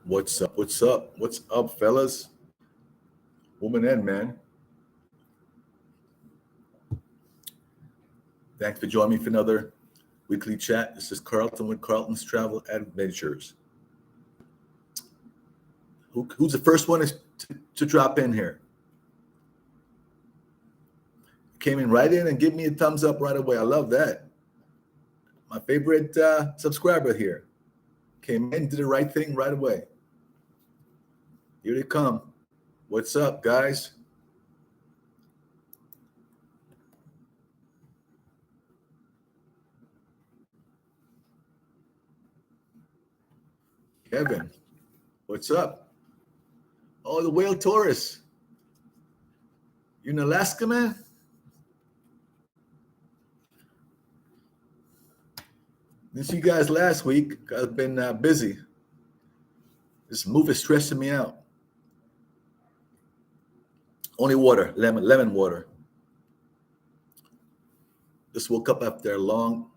What's up? What's up? What's up, fellas? Woman and man. Thanks for joining me for another weekly chat. This is Carlton with Carlton's Travel Adventures. Who's the first one to drop in here? Came in right in and give me a thumbs up right away. I love that. My favorite subscriber here. Came in, did the right thing right away. Here they come. What's up, guys? Kevin, what's up? Oh, the whale Taurus. You in Alaska, man? Didn't see you guys last week. I've been busy. This move is stressing me out. Only water, lemon water. Just woke up after a long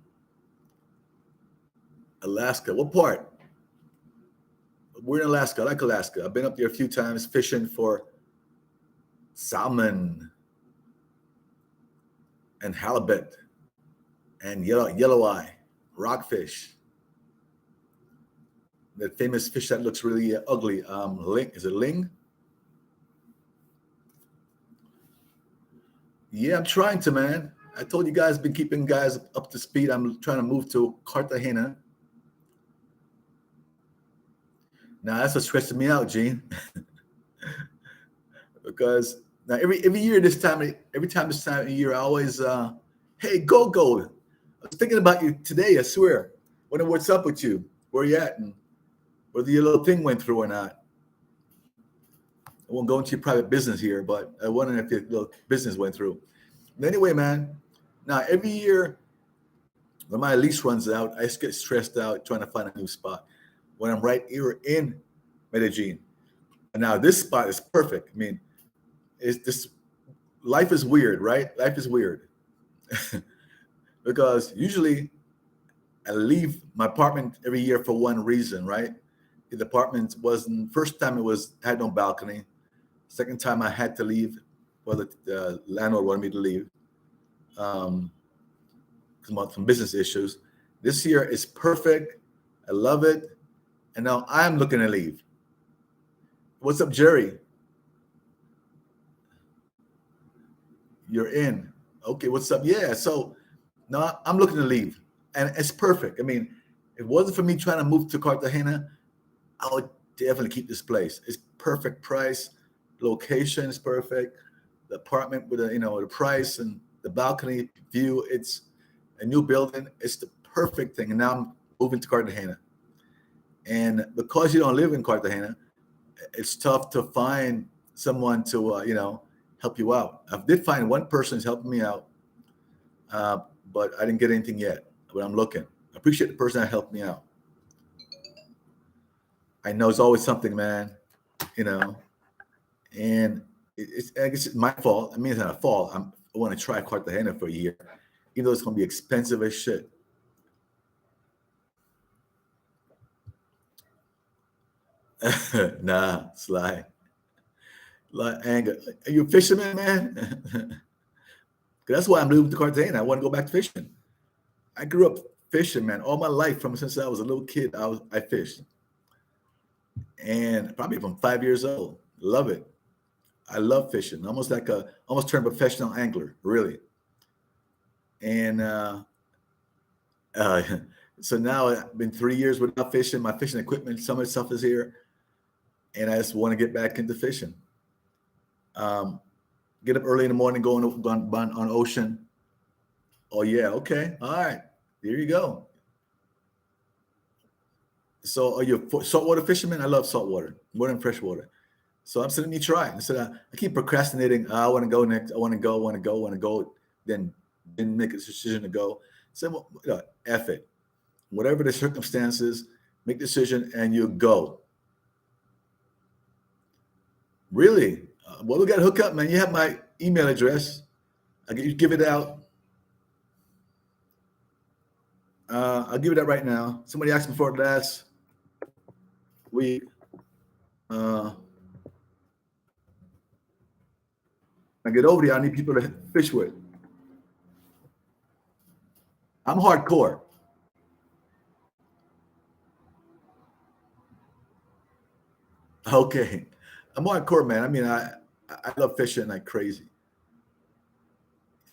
Alaska. What part? We're in Alaska. I like Alaska. I've been up there a few times fishing for salmon and halibut and yellow eye, rockfish. That famous fish that looks really ugly. Ling. Is it ling? Yeah, I'm trying to, man. I told you guys, been keeping guys up to speed. I'm trying to move to Cartagena. Now that's what's stressing me out, Gene. Because now every year this time of year, I always hey, go. I was thinking about you today, I swear. Wondering what's up with you, where you at, and whether your little thing went through or not. I won't go into your private business here, but I wonder if your little business went through. But anyway, man, now every year when my lease runs out, I just get stressed out trying to find a new spot. When I'm right here in Medellin. And now this spot is perfect. I mean, it's this life is weird, right? Life is weird. Because usually I leave my apartment every year for one reason, right? The apartment wasn't first time had no balcony. Second time I had to leave. Well, the landlord wanted me to leave. Some business issues. This year is perfect. I love it. And now I'm looking to leave. What's up, Jerry? You're in. Okay, what's up? Yeah, so now I'm looking to leave. And it's perfect. I mean, if it wasn't for me trying to move to Cartagena, I would definitely keep this place. It's perfect price. Location is perfect. The apartment with the price and the balcony view. It's a new building. It's the perfect thing. And now I'm moving to Cartagena. And because you don't live in Cartagena, it's tough to find someone to help you out. I did find one person who's helping me out, but I didn't get anything yet. But I'm looking. I appreciate the person that helped me out. I know it's always something, man. And I guess it's my fault. I mean, it's not a fault. I want to try Cartagena for a year, even though it's going to be expensive as shit. Nah, Sly. Like anger. Are you a fisherman, man? That's why I'm moving to Cartagena. I want to go back to fishing. I grew up fishing, man, all my life. Since I was a little kid, I fished, and probably from 5 years old. Love it. I love fishing. Almost turned professional angler, really. And so now I've been 3 years without fishing. My fishing equipment, some of the stuff is here, and I just want to get back into fishing. Get up early in the morning, go on ocean. Oh yeah, okay, all right. There you go. So are you a saltwater fisherman? I love saltwater more than freshwater. So I'm saying, let me try. I said, I keep procrastinating. I want to go next. I want to go. Then didn't make a decision to go. So F it. Whatever the circumstances, make a decision and you go. Really? Well, we got to hook up, man. You have my email address. I can give it out. I'll give it out right now. Somebody asked me for it last week. Uh, I get over there, I need people to fish with. I'm hardcore. Okay. I'm hardcore, man. I mean, I love fishing like crazy.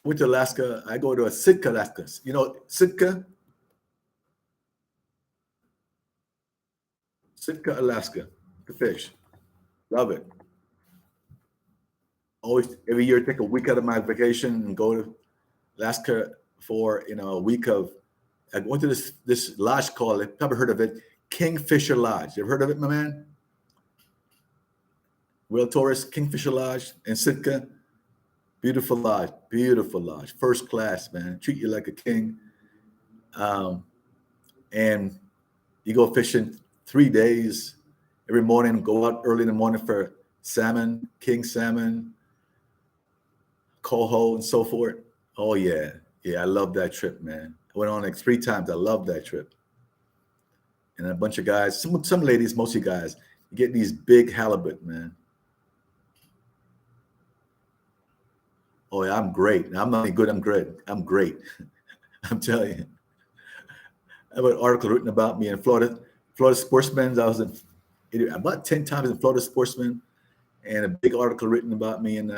Went to Alaska. I go to a Sitka, Alaska. You know, Sitka, Alaska, to fish. Love it. Always, every year, take a week out of my vacation and go to Alaska for, a week of. I went to this lodge called, I've never heard of it, Kingfisher Lodge. You ever heard of it, my man? Will Torres, Kingfisher Lodge in Sitka. Beautiful lodge, first class, man. Treat you like a king. Um, and you go fishing 3 days every morning. Go out early in the morning for salmon, king salmon, coho, and so forth. Oh yeah, yeah. I love that trip, man. I went on like 3 times. I love that trip. And a bunch of guys, some ladies, mostly guys, get these big halibut, man. Oh yeah, I'm great. I'm not any good. I'm great. I'm great. I'm telling you. I have an article written about me in Florida. Florida Sportsman. I was in about 10 times in Florida Sportsman, and a big article written about me in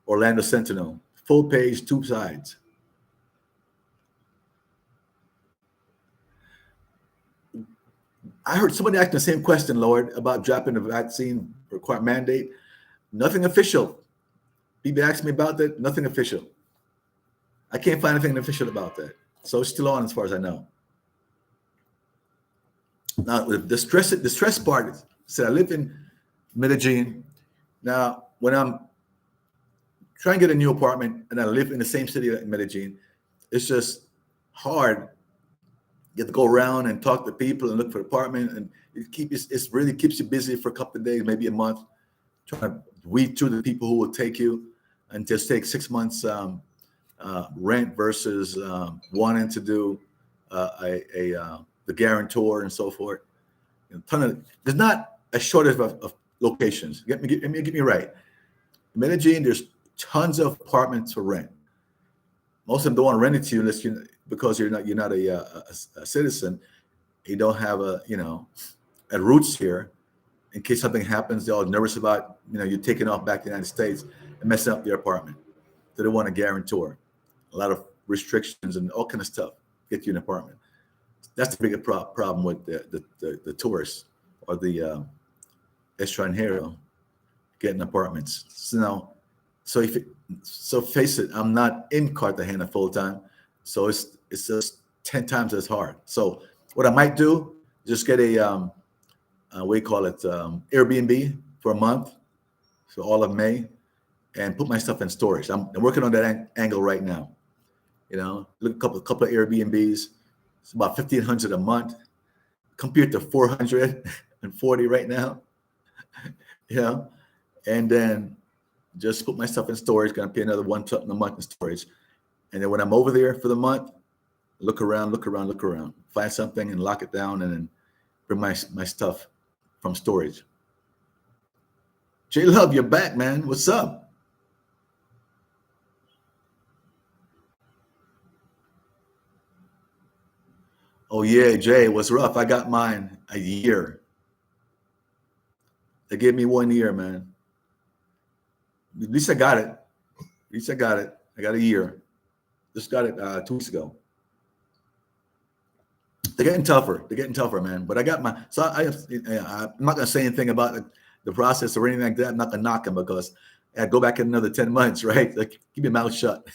Orlando Sentinel. Full page, 2 sides. I heard somebody ask the same question, Lord, about dropping the vaccine required mandate. Nothing official. People ask me about that. Nothing official. I can't find anything official about that. So it's still on as far as I know. Now the stress part said I live in Medellin. Now when I'm trying to get a new apartment and I live in the same city in Medellin, it's just hard. You have to go around and talk to people and look for an apartment, and it really keeps you busy for a couple of days, maybe a month, trying to weed through the people who will take you and just take 6 months rent versus wanting to do the guarantor and so forth. There's not a shortage of locations. Get me right. In Medellin, there's tons of apartments for rent. Most of them don't want to rent it to you unless because you're not a citizen. You don't have a roots here. In case something happens, they're all nervous about you taking off back to the United States and messing up their apartment. So they want a guarantor. A lot of restrictions and all kind of stuff get you an apartment. That's the bigger problem with the tourists or the extranjero getting apartments. So face it, I'm not in Cartagena full time, so it's just 10 times as hard. So what I might do, just get a what do you call it, Airbnb for a month, so all of May, and put my stuff in storage. I'm working on that angle right now. Look a couple of Airbnbs. It's about 1,500 a month, compared to 440 right now. You know, and then just put my stuff in storage. Gonna pay another one something a month in storage, and then when I'm over there for the month, look around, find something and lock it down, and then bring my stuff from storage. J Love, you're back, man. What's up? Oh yeah, Jay, what's rough? I got mine a year. They gave me 1 year, man. At least I got it. At least I got it. I got a year. Just got it 2 weeks ago. They're getting tougher. They're getting tougher, man. But I got my. So I'm not gonna say anything about the process or anything like that. I'm not gonna knock them because I go back in another 10 months, right? Like keep your mouth shut.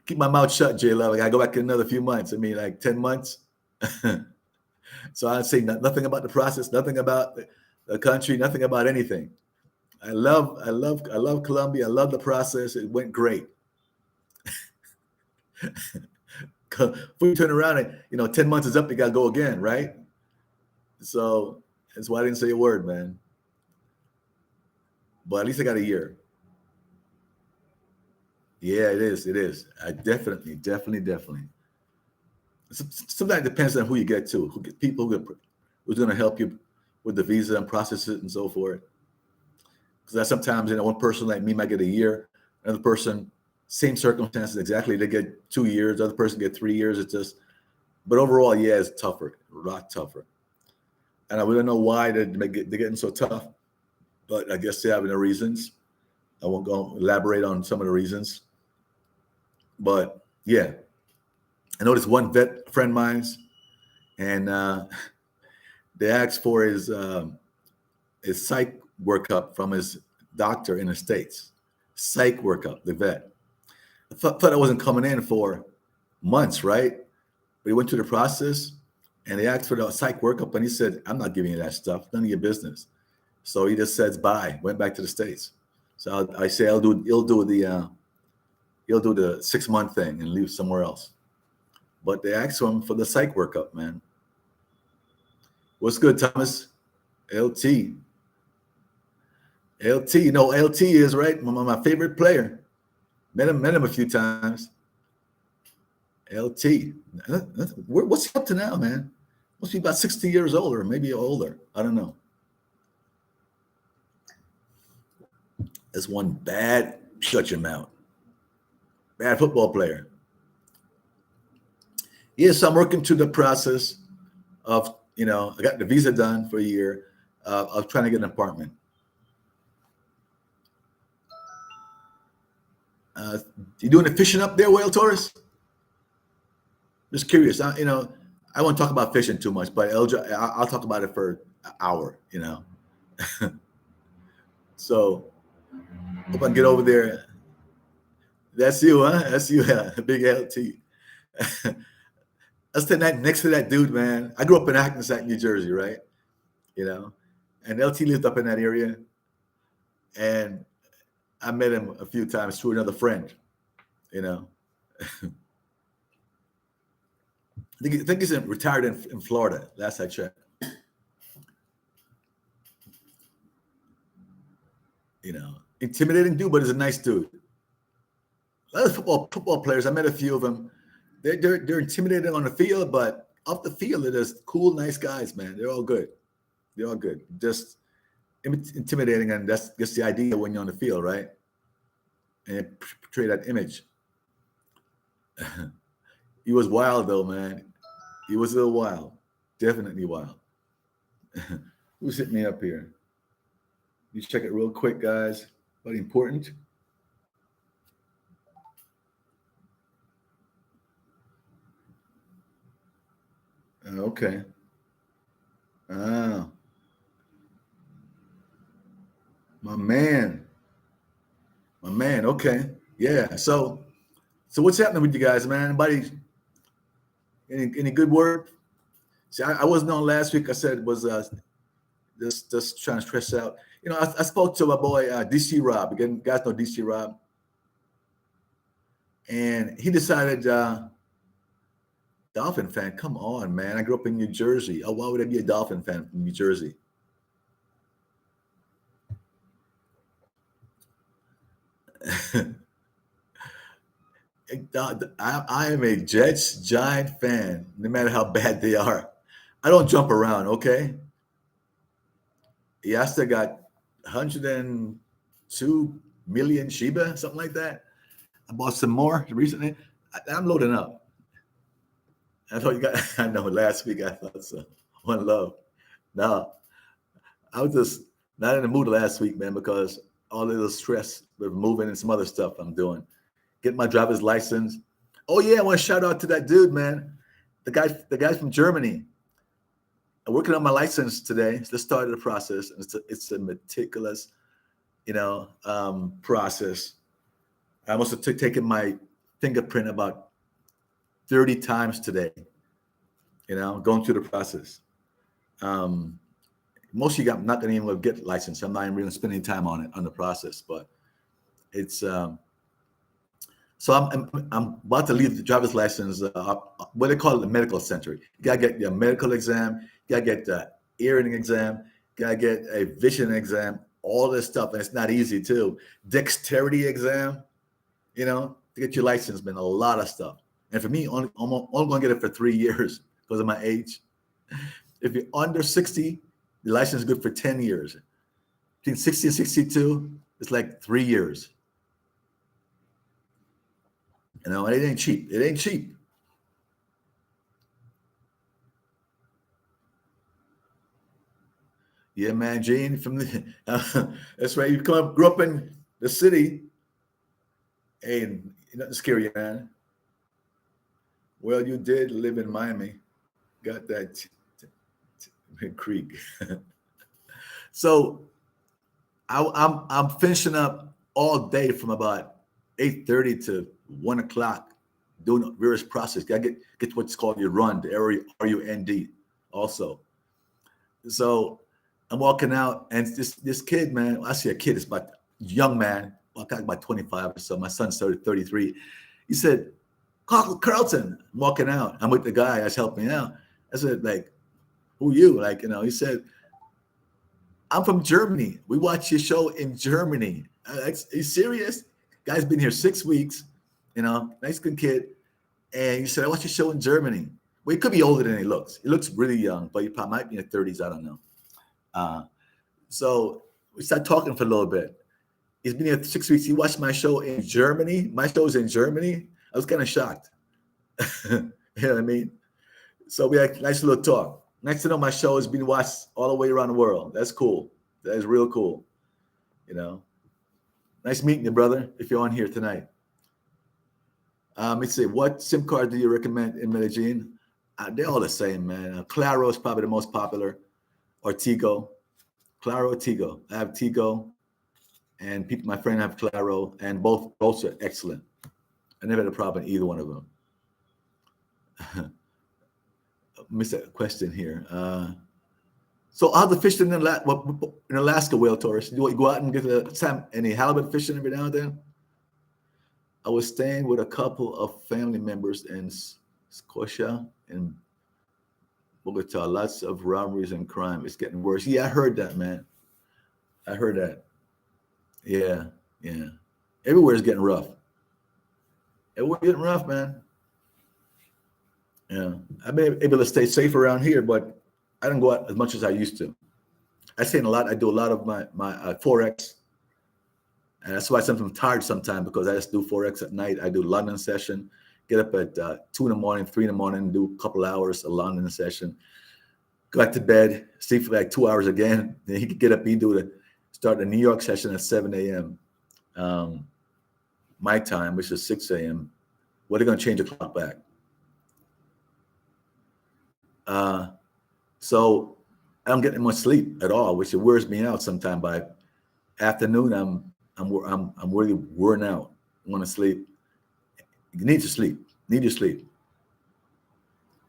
Keep my mouth shut, J Love. Like, I go back in another few months. I mean, like 10 months. So I'd say nothing about the process, nothing about the country, nothing about anything. I love Colombia. I love the process. It went great. Before you turn around and 10 months is up, you gotta go again, right? So that's why I didn't say a word, man. But at least I got a year. Yeah, it is. It is. I definitely. Sometimes it depends on who you get to, people who's going to help you with the visa and process it and so forth. Because sometimes, one person like me might get a year, another person, same circumstances exactly, they get 2 years, the other person get 3 years. It's just, but overall, yeah, it's tougher, a lot tougher. And I don't know why they're getting so tough, but I guess they have their reasons. I won't go elaborate on some of the reasons, but yeah, I noticed one vet friend of mine's, and they asked for his psych workup from his doctor in the States. Psych workup, the vet. I thought I wasn't coming in for months, right? But he went through the process, and they asked for the psych workup, and he said, "I'm not giving you that stuff. None of your business." So he just says bye. Went back to the States. So I say he'll do the 6-month thing and leave somewhere else. But they asked him for the psych workup, man. What's good, Thomas? LT. LT, LT is right. My favorite player. Met him a few times. LT. What's he up to now, man? Must be about 60 years old or maybe older. I don't know. That's one bad, shut your mouth. Bad football player. Yes, I'm working through the process of, I got the visa done for a year. of trying to get an apartment. You doing the fishing up there, Whale Taurus? Just curious. I won't talk about fishing too much, but I'll talk about it for an hour, So hope I can get over there. That's you, huh? That's you, big LT. That's next to that dude, man. I grew up in Hackensack, New Jersey, right? And LT lived up in that area. And I met him a few times through another friend, I think he's retired in Florida, last I checked. Intimidating dude, but he's a nice dude. A lot of football players, I met a few of them. They're intimidating on the field, but off the field, they're just cool, nice guys, man. They're all good. Just intimidating, and that's the idea when you're on the field, right? And portray that image. He was wild, though, man. He was a little wild. Definitely wild. Who's hitting me up here? You check it real quick, guys. But important. Okay. Ah. My man. Okay. Yeah. So what's happening with you guys, man? Anybody? Any good word? See, I wasn't on last week. I said was just trying to stress out. I spoke to my boy DC Rob. Again, guys know DC Rob, and he decided Dolphin fan. Come on, man! I grew up in New Jersey. Oh, why would I be a Dolphin fan from New Jersey? I am a Jets Giant fan, no matter how bad they are. I don't jump around, okay? Yeah, I still got 102 million Shiba, something like that. I bought some more recently. I'm loading up. I thought you got, I know last week I thought so. One love. No, I was just not in the mood last week, man, because all of the stress with moving and some other stuff I'm doing. Get my driver's license. Oh yeah, I want to shout out to that dude, man. The guy from Germany. I'm working on my license today. Just started the process. It's a meticulous, process. I must have taken my fingerprint about 30 times today. Going through the process. Most of you not going to even get a license. I'm not even really spending time on it, on the process, but it's so I'm about to leave the driver's license. What they call it, the medical center. You gotta get your medical exam. You gotta get the hearing exam. You gotta get a vision exam. All this stuff, and it's not easy too. Dexterity exam. To get your license, man, a lot of stuff. And for me, I'm only going to get it for 3 years because of my age. If you're under 60, the license is good for 10 years. Between 60 and 62, it's like 3 years. You know, it ain't cheap. It ain't cheap. Yeah, man, Gene, from the that's right. You grew up in the city, and nothing scary, man. Well, you did live in Miami. Got that creek. So I'm finishing up all day from about 8:30 to 1 o'clock, doing various processes. I get what's called your run, the RUND, also. So I'm walking out, and this kid, man. I see a kid. It's about young man. Well, about 25 or so. My son's 33. He said, Carlton. I'm walking out. I'm with the guy that's helping me out. I said, like, who you? Like, he said, I'm from Germany. We watch your show in Germany. Are you serious? Guy's been here 6 weeks. Nice good kid. And he said, I watch your show in Germany. Well, he could be older than he looks. He looks really young, but he probably might be in the 30s. I don't know. So we started talking for a little bit. He's been here 6 weeks. He watched my show in Germany. My show's in Germany. I was kind of shocked. You know what I mean? So we had a nice little talk. Next to know, my show has been watched all the way around the world. That's cool. That is real cool. Nice meeting you, brother, if you're on here tonight. Let's see. What SIM card do you recommend in Medellin? They're all the same, man. Claro is probably the most popular, or Tigo. Claro or Tigo. I have Tigo, and my friend have Claro, and both are excellent. I never had a problem with either one of them. Missed a question here. So how's the fishing in Alaska, Whale Taurus? Do you go out and get any halibut fishing every now and then? I was staying with a couple of family members in Scotia and Bogota. Lots of robberies and crime. It's getting worse. Yeah, I heard that, man. I heard that. Yeah. Everywhere's getting rough. Everywhere's getting rough, man. Yeah, I've been able to stay safe around here, but I don't go out as much as I used to. I stay in a lot. I do a lot of my Forex, and that's why I'm tired sometimes, because I just do Forex at night. I do London session, get up at 2 in the morning, 3 in the morning, do a couple hours of London session, go back to bed, sleep for like 2 hours again. Then he could get up, start the New York session at 7 a.m. My time, which is 6 a.m. What are they going to change the clock back? So I don't get much sleep at all, which it wears me out sometimes. By afternoon, I'm really worn out. I want to sleep. You need to sleep. Need to sleep.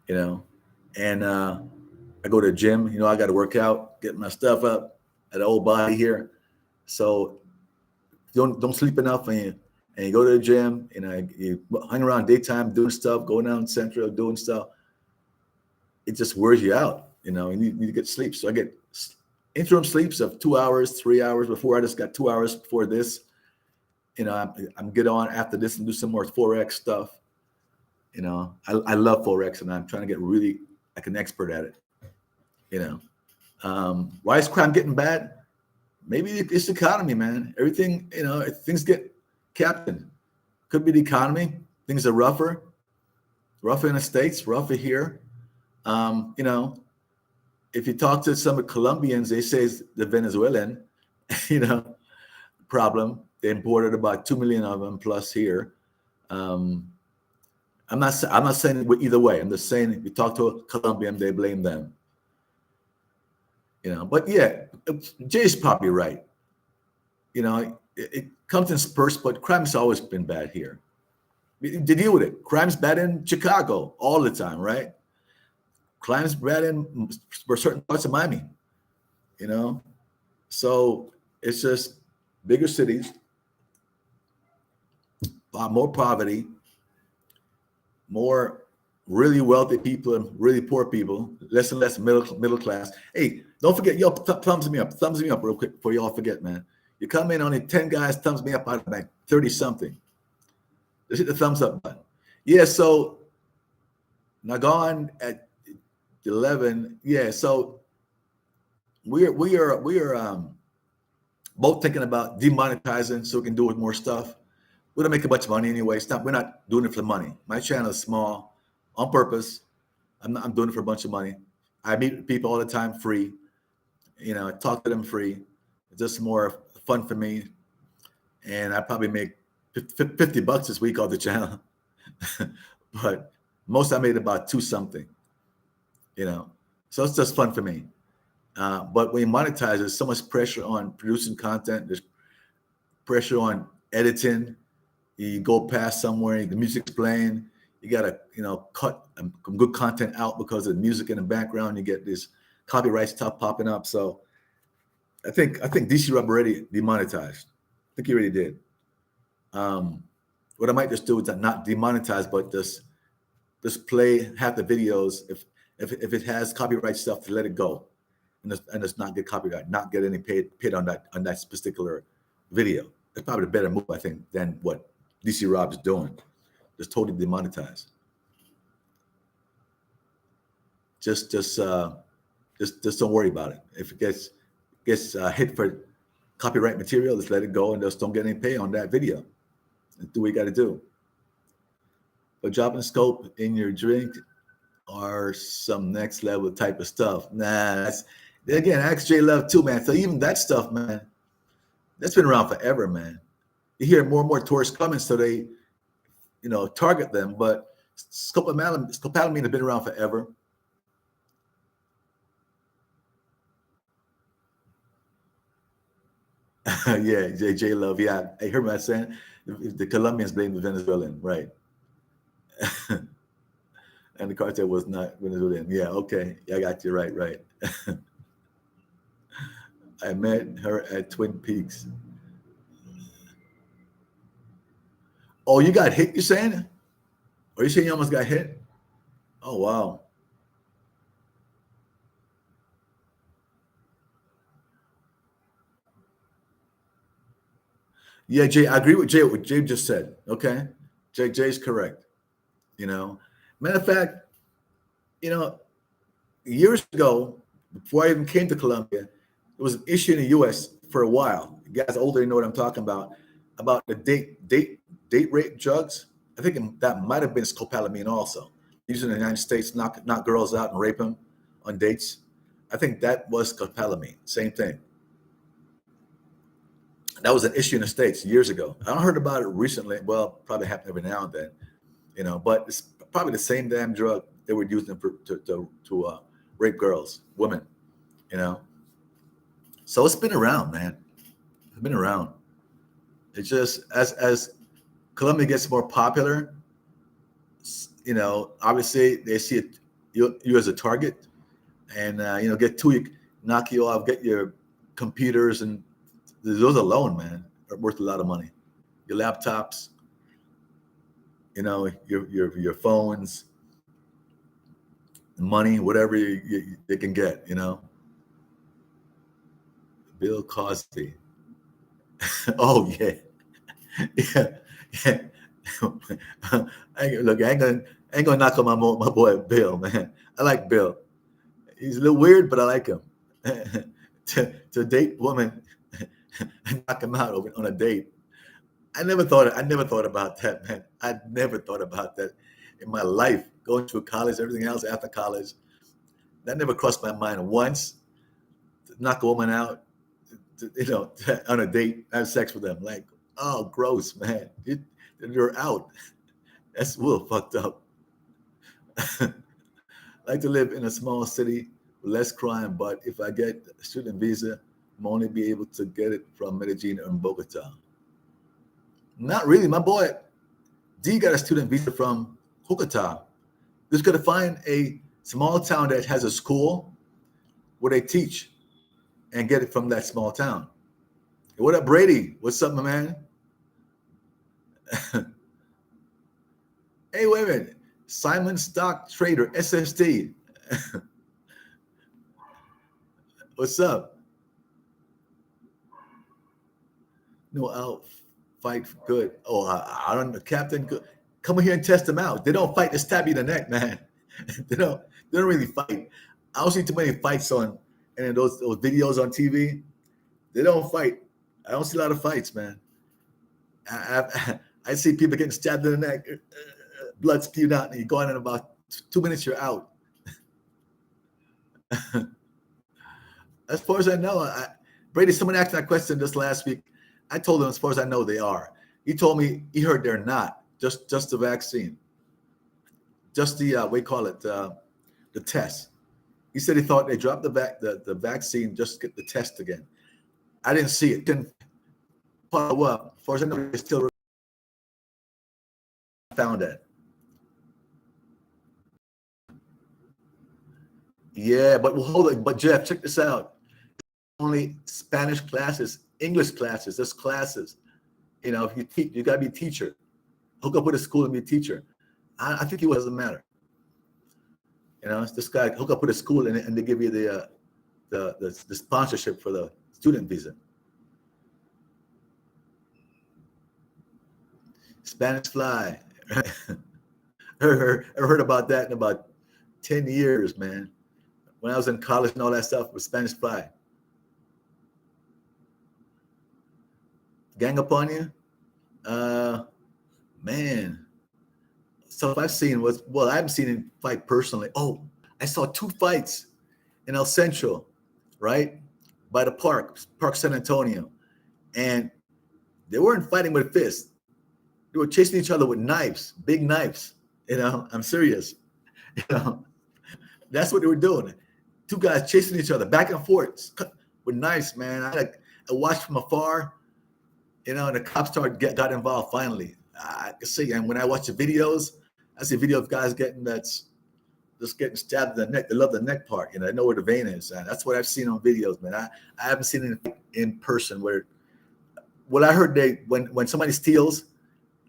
And I go to the gym. I got to work out, get my stuff up at the old body here. So don't sleep enough, and you go to the gym. You hang around daytime doing stuff, going down Central doing stuff. It just wears you out. You need to get sleep. So I get interim sleeps of 2 hours, 3 hours before. I just got 2 hours before this. I'm get on after this and do some more Forex stuff. I love Forex, and I'm trying to get really like an expert at it. Why is crime getting bad? Maybe it's the economy, man. Everything, things get captained. Could be the economy. Things are rougher in the States, rougher here. If you talk to some Colombians, they say it's the Venezuelan, problem. They imported about 2 million of them plus here. I'm not saying it either way. I'm just saying if you talk to a Colombian, they blame them. But yeah, Jay's probably right. It comes in spurts, but crime's always been bad here. To deal with it, crime's bad in Chicago all the time, right? Crime's bad in certain parts of Miami, So it's just bigger cities, a lot more poverty, more really wealthy people and really poor people, less and less middle class. Hey, don't forget, thumbs me up real quick before y'all forget, man. You come in, only 10 guys thumbs me up out of like 30 something. Just hit the thumbs up button. Yeah, so Nagon at 11. Yeah, so we are both thinking about demonetizing so we can do with more stuff. We don't make a bunch of money anyway. It's not, we're not doing it for the money. My channel is small on purpose. I'm doing it for a bunch of money. I meet people all the time free. I talk to them free. It's just more fun for me. And I probably make $50 this week off the channel. But most I made about two something, you know. So it's just fun for me. But when you monetize, there's so much pressure on producing content. There's pressure on editing. You go past somewhere, the music's playing. You gotta, cut some good content out because of the music in the background. You get this copyright stuff popping up. So I think DC Rub already demonetized. I think he already did. What I might just do is not demonetize, but just play half the videos if it has copyright stuff to let it go, and just not get copyright, not get any paid on that particular video. That's probably a better move, I think, than what DC Rob's doing. Just totally demonetize. Just don't worry about it. If it gets hit for copyright material, just let it go and just don't get any pay on that video. And do what you got to do. But dropping scope in your drink or some next level type of stuff. Nah, again, ask J Love too, man. So even that stuff, man, that's been around forever, man. You hear more and more tourists coming, so they, target them. But scopolamine has been around forever. Yeah, J Love. Yeah, I heard my saying the Colombians blame the Venezuelan, right? And the cartel was not Venezuelan. Yeah, okay. Yeah, I got you right. I met her at Twin Peaks. Oh, you got hit, you saying? Are you saying you almost got hit? Oh, wow. Yeah, Jay, I agree with Jay, what Jay just said. Okay. Jay's correct. Matter of fact, years ago, before I even came to Colombia, there was an issue in the US for a while. You guys older, you know what I'm talking about the date rape drugs. I think that might have been scopolamine also. Used in the United States, knock girls out and rape them on dates. I think that was scopolamine. Same thing. That was an issue in the States years ago. I don't heard about it recently. Well, probably happen every now and then, but it's probably the same damn drug they were using to rape girls, women, you know. So it's been around, man. It's been around. It's just as Colombia gets more popular, obviously they see it, you as a target, and get to you, knock you off, get your computers, and those alone, man, are worth a lot of money. Your laptops, your phones, money, whatever they can get, Bill Cosby. Oh yeah, yeah, yeah. Look, I ain't gonna knock on my boy Bill, man. I like Bill. He's a little weird, but I like him. to date woman and knock him out on a date. I never thought about that, man. I never thought about that in my life. Going through college, everything else after college, that never crossed my mind once. To knock a woman out, on a date, have sex with them. Like, oh, gross, man. You're out. That's a little fucked up. I like to live in a small city with less crime, but if I get a student visa, I'm only be able to get it from Medellin or Bogota. Not really. My boy D got a student visa from Bogota. Just got to find a small town that has a school where they teach and get it from that small town. Hey, what up, Brady? What's up, my man? Hey, wait a minute. Simon Stock Trader, SST. What's up? No, I'll fight good. Oh, I don't know. Captain Good. come here and test them out. They don't fight to stab you in the neck, man. they don't they don't really fight. I don't see too many fights on and those videos on TV. They don't fight. I don't see a lot of fights, man. I see people getting stabbed in the neck, blood spewed out, and you're going in about 2 minutes, you're out. As far as I know, Brady, someone asked that question just last week. I told him, as far as I know, they are. He told me he heard they're not. Just the vaccine, just the we call it the test. He said he thought they dropped the vaccine just to get the test again. I didn't see it. Didn't follow up. As far as I know, they still found that. Yeah, but hold it. But Jeff, check this out. Only Spanish classes, English classes, there's classes. If you teach, you gotta be a teacher. Hook up with a school and be a teacher. I think it doesn't matter. It's this guy hook up with a school and they give you the sponsorship for the student visa. Spanish fly. I heard about that in about 10 years, man. When I was in college and all that stuff with Spanish fly. Gang up on you? Man. So I've seen I haven't seen him fight personally. Oh, I saw 2 fights in El Centro, right? By the Park San Antonio. And they weren't fighting with fists. They were chasing each other with knives, big knives. I'm serious. That's what they were doing. 2 guys chasing each other back and forth with knives, man. I watched from afar, and the cops got involved finally. I can see, and when I watch the videos, I see a video of guys getting stabbed in the neck. They love the neck part, I know where the vein is. That's what I've seen on videos, man. I haven't seen it in person. What I heard, when somebody steals,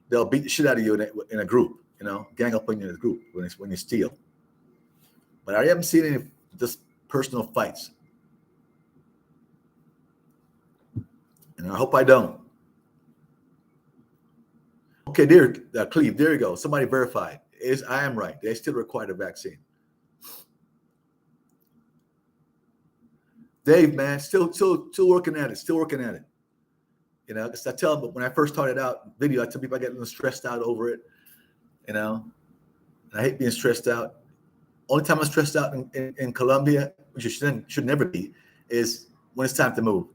they'll beat the shit out of you in a group, gang up on you in a group when you steal. But I haven't seen any just personal fights, and I hope I don't. Okay, there, Cleve, there you go. Somebody verified. I am right. They still require the vaccine. Dave, man, still working at it. Still working at it. Because I tell them when I first started out video, I tell people I get a little stressed out over it. And I hate being stressed out. Only time I'm stressed out in Colombia, which you should never be, is when it's time to move.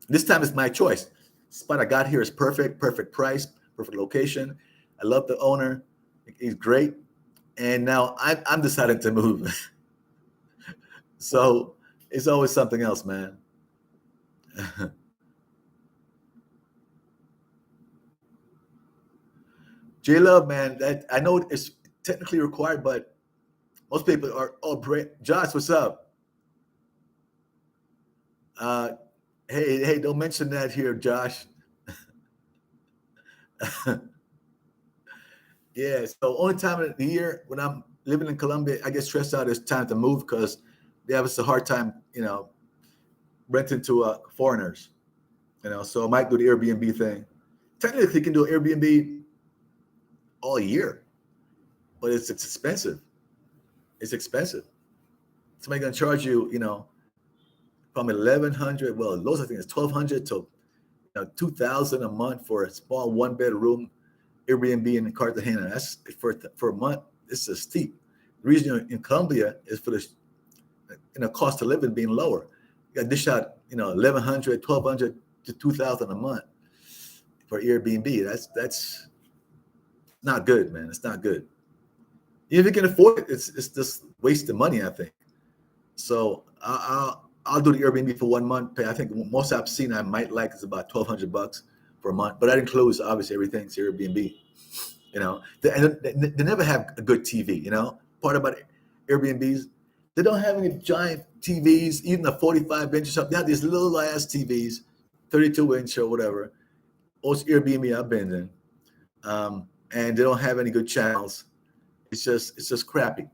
This time it's my choice. The spot I got here is perfect price, perfect location. I love the owner. He's great. And now I'm deciding to move. So it's always something else, man. J-Love, man, that I know it's technically required, but most people are, Josh, what's up? Hey, don't mention that here, Josh. Yeah, so only time of the year when I'm living in Colombia, I get stressed out, it's time to move because they have us a hard time, renting to foreigners, so I might do the Airbnb thing. Technically, you can do Airbnb all year, but it's expensive. It's expensive. Somebody gonna charge you, from $1,100. Well, those I think it's $1,200 to $2,000 a month for a small 1-bedroom Airbnb in Cartagena. That's for a month. This is steep. The reason in Colombia is for the cost of living being lower. You got dish out, $1,100, $1,200 to $2,000 a month for Airbnb. That's not good, man. It's not good. If you can afford it, it's just wasting money, I think. So I'll do the Airbnb for 1 month. I think most I've seen I might like is about $1,200 for a month, but that includes obviously everything's Airbnb. They never have a good TV. Part about Airbnbs, they don't have any giant TVs, even the 45-inch or something. They have these little ass TVs, 32-inch or whatever. Most Airbnb I've been in, and they don't have any good channels. It's just crappy.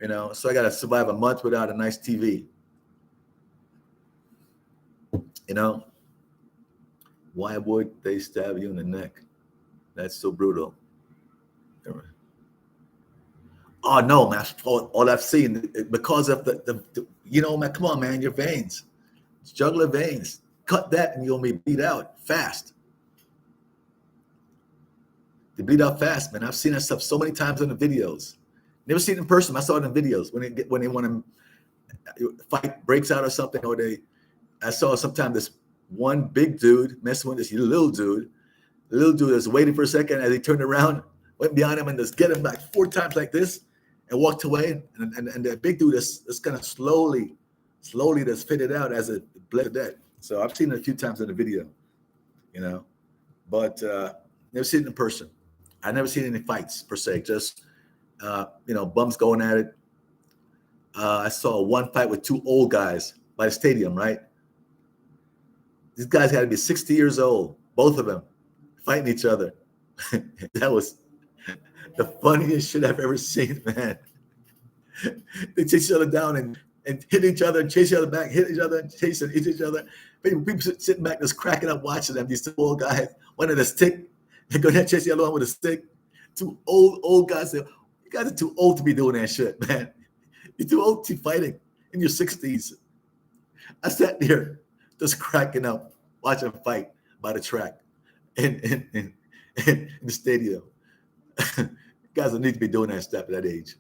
So I got to survive a month without a nice TV. Why would they stab you in the neck? That's so brutal. Oh no, man! All I've seen because of you know, man. Come on, man, your veins, it's jugular veins. Cut that, and you'll be bleed out fast. They bleed out fast, man. I've seen that stuff so many times in the videos. Never seen it in person. I saw it in videos when they want to fight breaks out or something, or they. I saw sometimes this one big dude messing with this little dude. The little dude is waiting for a second as he turned around, went behind him, and just get him like 4 times like this, and walked away. And the big dude is kind of slowly just fitted out as it bled to death. So I've seen it a few times in the video, you know, but never seen it in person. I never seen any fights per se, just you know, bums going at it. I saw one fight with 2 old guys by the stadium, right? These guys had to be 60 years old, both of them, fighting each other. That was the funniest shit I've ever seen, man. They chase each other down and hit each other and chase each other back, hit each other and chase and hit each other. People sitting back just cracking up watching them. These 2 old guys, one with a stick, they go ahead and chase the other one with a stick. 2 old guys say, you guys are too old to be doing that shit, man. You're too old to be fighting in your 60s. I sat there just cracking up, watching them fight by the track in the stadium. Guys don't need to be doing that stuff at that age.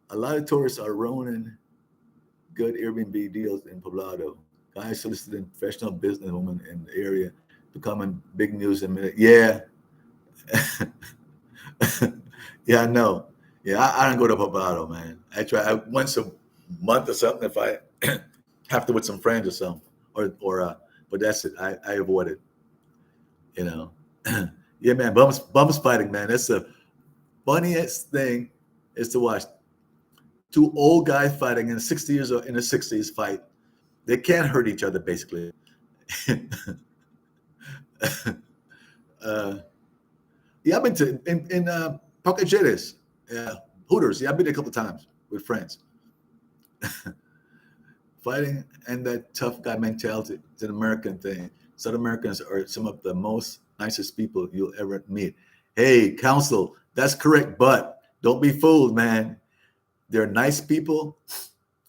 A lot of tourists are ruining good Airbnb deals in Poblado. Guys soliciting professional businesswomen in the area, becoming big news in a minute. Yeah. Yeah, I know. Yeah, I don't go to Poblado, man. I once a month or something if I have to with some friends or something. But that's it. I avoid it. You know. Yeah, man, bums fighting, man. That's the funniest thing is to watch 2 old guys fighting in the 60s fight. They can't hurt each other, basically. Yeah, I've been to in Parque Jerez, yeah, Hooters. Yeah, I've been there a couple of times with friends. Fighting and that tough guy mentality, it's an American thing. South Americans are some of the most nicest people you'll ever meet. Hey, counsel, that's correct, but don't be fooled, man. They're nice people,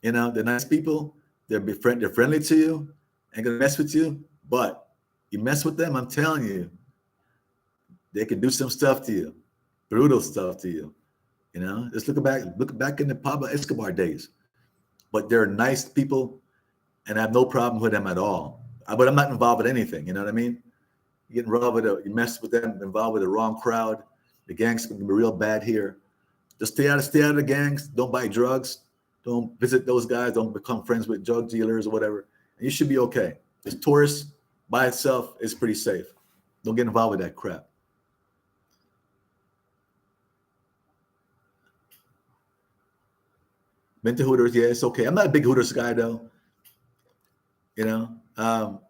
you know. They're nice people. They're friendly to you, ain't gonna mess with you. But you mess with them, I'm telling you, they can do some stuff to you, brutal stuff to you. You know, just look back in the Pablo Escobar days. But they're nice people, and I have no problem with them at all. But I'm not involved with anything. You know what I mean? You get involved you mess with them, involved with the wrong crowd. The gangs can be real bad here. Just stay out of the gangs. Don't buy drugs. Don't visit those guys. Don't become friends with drug dealers or whatever. And you should be okay. Just tourists by itself is pretty safe. Don't get involved with that crap. Been to Hooters, yeah, it's okay. I'm not a big Hooters guy though. You know,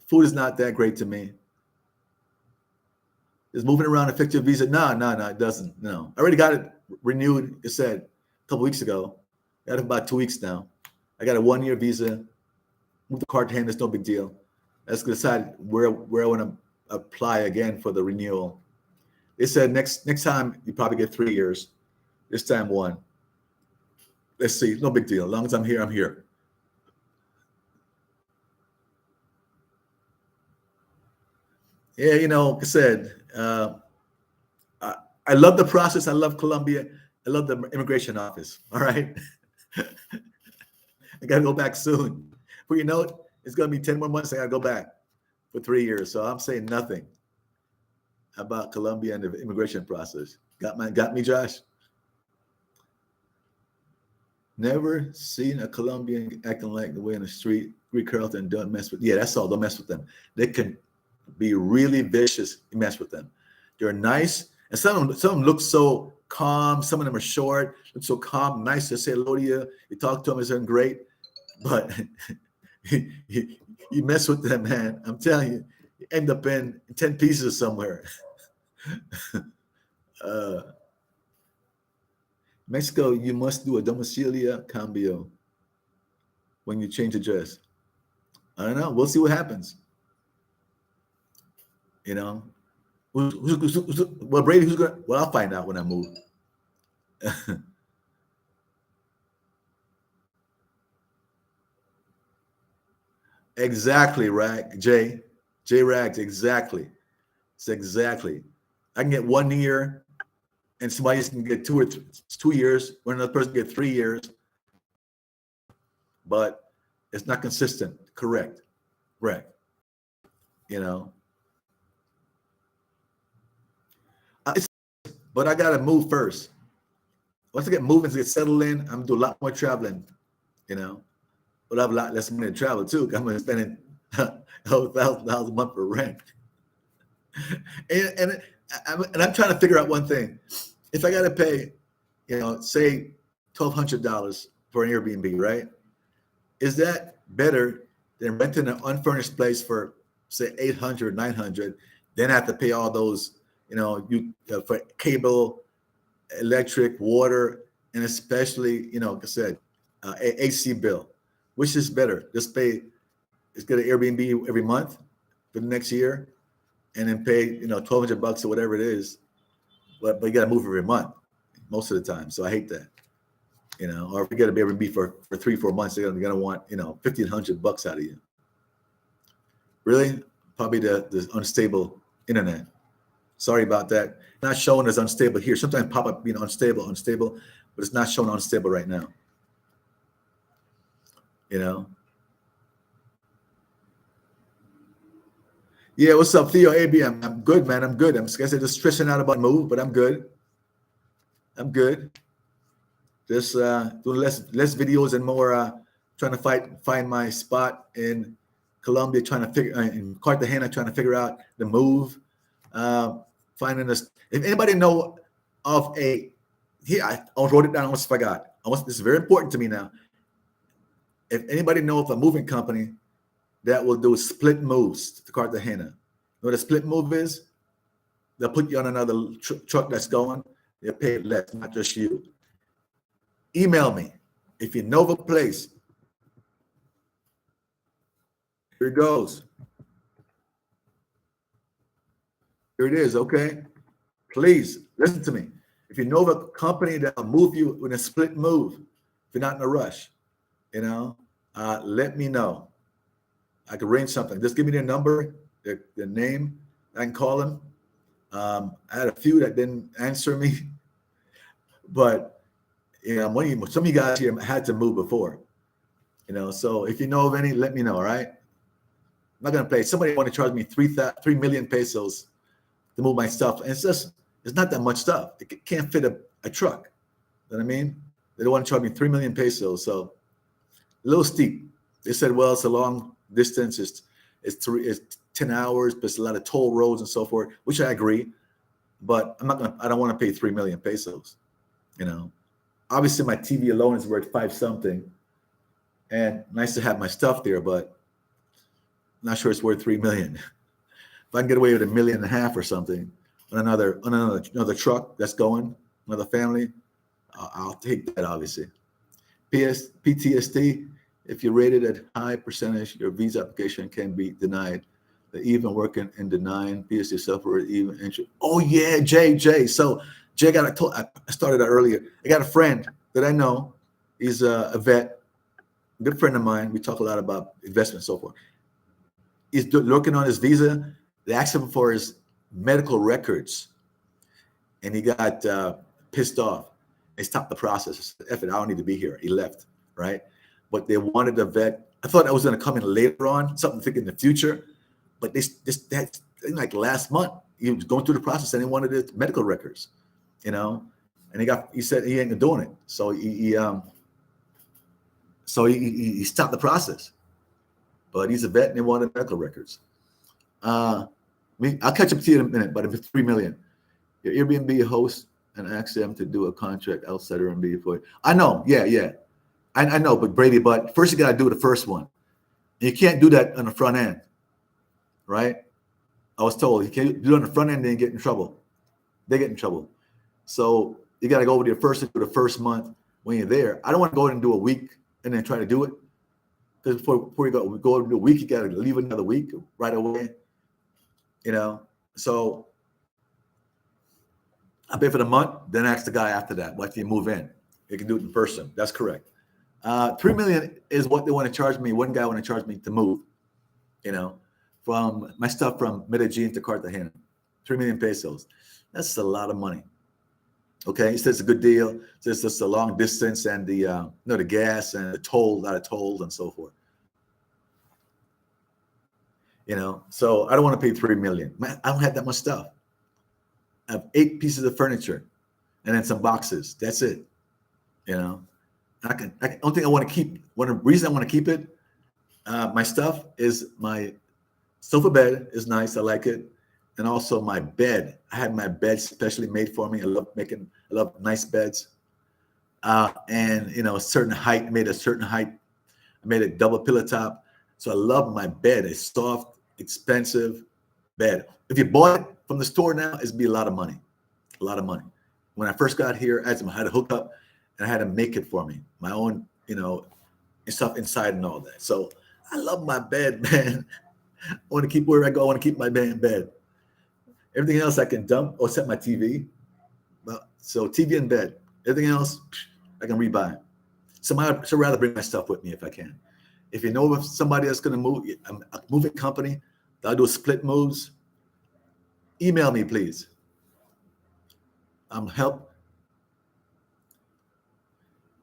food is not that great to me. Is moving around affect your visa? No, it doesn't. No, I already got it renewed. It said a couple weeks ago. I got it about 2 weeks now. I got a 1-year visa. Move the card to hand. It's no big deal. Let's decide where I want to apply again for the renewal. They said next time you probably get 3 years. This time 1. Let's see. No big deal. As long as I'm here, I'm here. Yeah, you know, like I said, I love the process. I love Colombia. I love the immigration office. All right. I got to go back soon. But you know, it's going to be 10 more months. I got to go back for 3 years. So I'm saying nothing about Colombia and the immigration process. Got me, Josh? Never seen a Colombian acting like the way in the street. Greek Carlton, don't mess with. Yeah, that's all. Don't mess with them. They can be really vicious. You mess with them. They're nice, and some of them look so calm. Some of them are short, look so calm, nice to say hello to you. You talk to them, it's great, but you mess with them, man. I'm telling you, you end up in 10 pieces somewhere. Mexico, you must do a domicilia cambio when you change address. I don't know. We'll see what happens. You know, Well, Brady, who's gonna? Well, I'll find out when I move. Exactly, Rag J Rags. Exactly. It's exactly. I can get 1 year, and somebody else can get 2 years, when another person get 3 years, but it's not consistent. Correct. Right. You know. But I gotta move first. Once I get moving, to get settled in, I'm gonna do a lot more traveling. You know, but I have a lot less money to travel too. 'Cause I'm gonna spend $1,000 a month for rent. And I'm trying to figure out one thing. If I gotta pay, say $1,200 for an Airbnb, right? Is that better than renting an unfurnished place for say 800, 900? Then I have to pay all those, for cable, electric, water, and especially, like I said, AC bill. Which is better? Just pay, just get an Airbnb every month for the next year, and then pay, $1,200 or whatever it is. But you got to move every month most of the time. So I hate that. Or if you get an Airbnb for 3-4 months, they're gonna want, $1,500 out of you. Really? Probably the unstable internet. Sorry about that. Not showing as unstable here. Sometimes pop up, unstable, but it's not showing unstable right now. Yeah, what's up, Theo? AB, I'm good, man. I'm good. I'm just stressing out about move, but I'm good. I'm good. Just doing less videos and more trying to find my spot in Colombia, trying to figure in Cartagena, trying to figure out the move. Finding this. If anybody know of here, I wrote it down. I almost forgot. This is very important to me now. If anybody know of a moving company that will do split moves to Cartagena, you know what a split move is? They'll put you on another truck that's going. They'll pay less, not just you. Email me if you know of a place. Here it goes. Here it is. Okay. Please listen to me. If you know of a company that will move you in a split move, if you're not in a rush, let me know. I can arrange something. Just give me their number, their name. I can call them. I had a few that didn't answer me, but some of you guys here had to move before. So if you know of any, let me know. All right. I'm not gonna play. Somebody want to charge me 3 million pesos to move my stuff, and it's not that much stuff. It can't fit a truck. You know what I mean? They don't want to charge me 3 million pesos, so a little steep. They said, well, it's a long distance. It's 10 hours, but it's a lot of toll roads and so forth, which I agree. But I don't want to pay 3 million pesos. Obviously my TV alone is worth 5 something, and nice to have my stuff there, but I'm not sure it's worth 3 million. If I can get away with $1.5 million or something on another truck that's going, another family, I'll take that, obviously. PTSD, if you're rated at high percentage, your visa application can be denied. They even working in denying PTSD sufferer even entry. Oh yeah, Jay. So Jay I started out earlier. I got a friend that I know. He's a vet, good friend of mine. We talk a lot about investment and so forth. He's looking on his visa. They asked him for his medical records, and he got pissed off. They stopped the process. He said, F it, I don't need to be here. He left, right? But they wanted a vet. I thought that was going to come in later on, something think in the future. But that like last month, he was going through the process and he wanted his medical records, and he said he ain't doing it. So he stopped the process. But he's a vet and he wanted medical records. I'll catch up to you in a minute, but if it's 3 million, your Airbnb host and ask them to do a contract outside Airbnb for you. I know, yeah. I know, but Brady, first you got to do the first one. You can't do that on the front end, right? I was told you can't do it on the front end, then get in trouble. They get in trouble. So you got to go over there first and do the first month when you're there. I don't want to go in and do a week and then try to do it. Because before you go into a week, you got to leave another week right away. So I pay for the month, then ask the guy after that. What do you move in? You can do it in person. That's correct. 3 million is what they want to charge me. One guy want to charge me to move, you know, from my stuff from Medellin to Cartagena. 3 million pesos. That's a lot of money. Okay, he says it's a good deal. Says it's a long distance and the gas and the toll, a lot of tolls and so forth. You know, so I don't want to pay 3 million. Man, I don't have that much stuff. I have 8 pieces of furniture and then some boxes. That's it. You know, don't think I want to keep. One reason I want to keep it, my stuff is my sofa bed is nice. I like it, and also my bed. I had my bed specially made for me. I love nice beds, and you know, a certain height. Made a certain height. I made a double pillow top, so I love my bed. It's soft, expensive bed. If you bought it from the store now, it'd be a lot of money. A lot of money. When I first got here, I had to hook up and I had to make it for me. My own, you know, stuff inside and all that. So I love my bed, man. I want to keep where I go. I want to keep my bed in bed. Everything else I can dump or set my TV. So TV and bed. Everything else I can rebuy. So I'd rather bring my stuff with me if I can. If you know of somebody that's going to move, a moving company, that'll do split moves, email me, please. Help.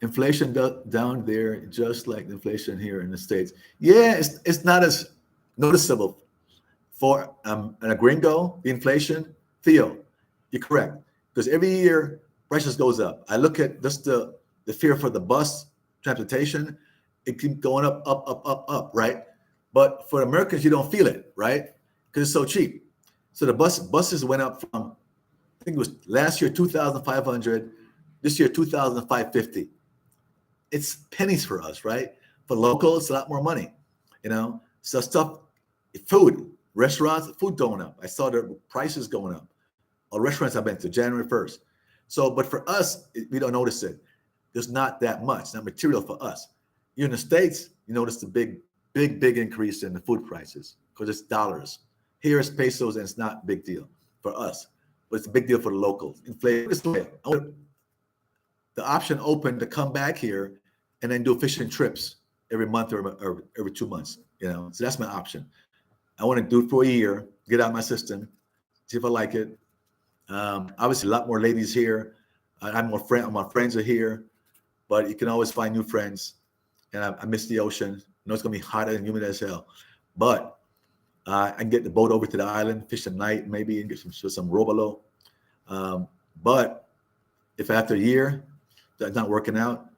Inflation down there, just like inflation here in the States. Yeah, it's not as noticeable for a gringo, the inflation. Theo, you're correct. Because every year prices goes up. I look at just the fear for the bus transportation, it keeps going up, right? But for Americans, you don't feel it, right? Because it's so cheap. So the buses went up from, I think it was last year 2,500, this year 2,550. It's pennies for us, right? For locals, it's a lot more money, you know. So stuff, food, restaurants, food going up. I saw the prices going up. All restaurants I've been to January 1st. So, but for us, we don't notice it. There's not that much, not material for us. You're in the States, you notice the big increase in the food prices because it's dollars. Here it's pesos and it's not a big deal for us, but it's a big deal for the locals. Inflation. The option open to come back here and then do fishing trips every month or every 2 months, you know. So that's my option. I want to do it for a year, get out of my system, see if I like it. Obviously, a lot more ladies here. I have more friends. My friends are here, but you can always find new friends. And I miss the ocean. I know it's gonna be hot and humid as hell, but I can get the boat over to the island, fish at night, maybe, and get some robalo. But if after a year that's not working out,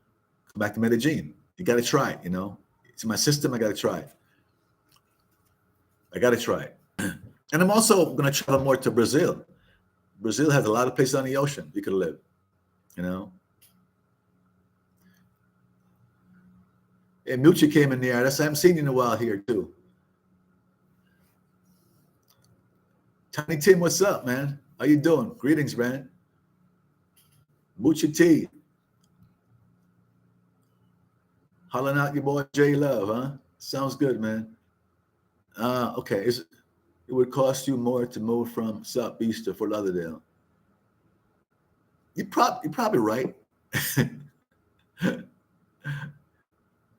come back to Medellin. You got to try it, you know. It's in my system. I got to try it. And I'm also going to travel more to Brazil. Brazil has a lot of places on the ocean you could live, you know. And Mucci came in there. I haven't seen you in a while here too. Tiny Tim, what's up, man? How you doing? Greetings, man. Mucci T. Hollering out your boy J Love, huh? Sounds good, man. Okay. It would cost you more to move from South Beach to Fort Lauderdale. You're probably right.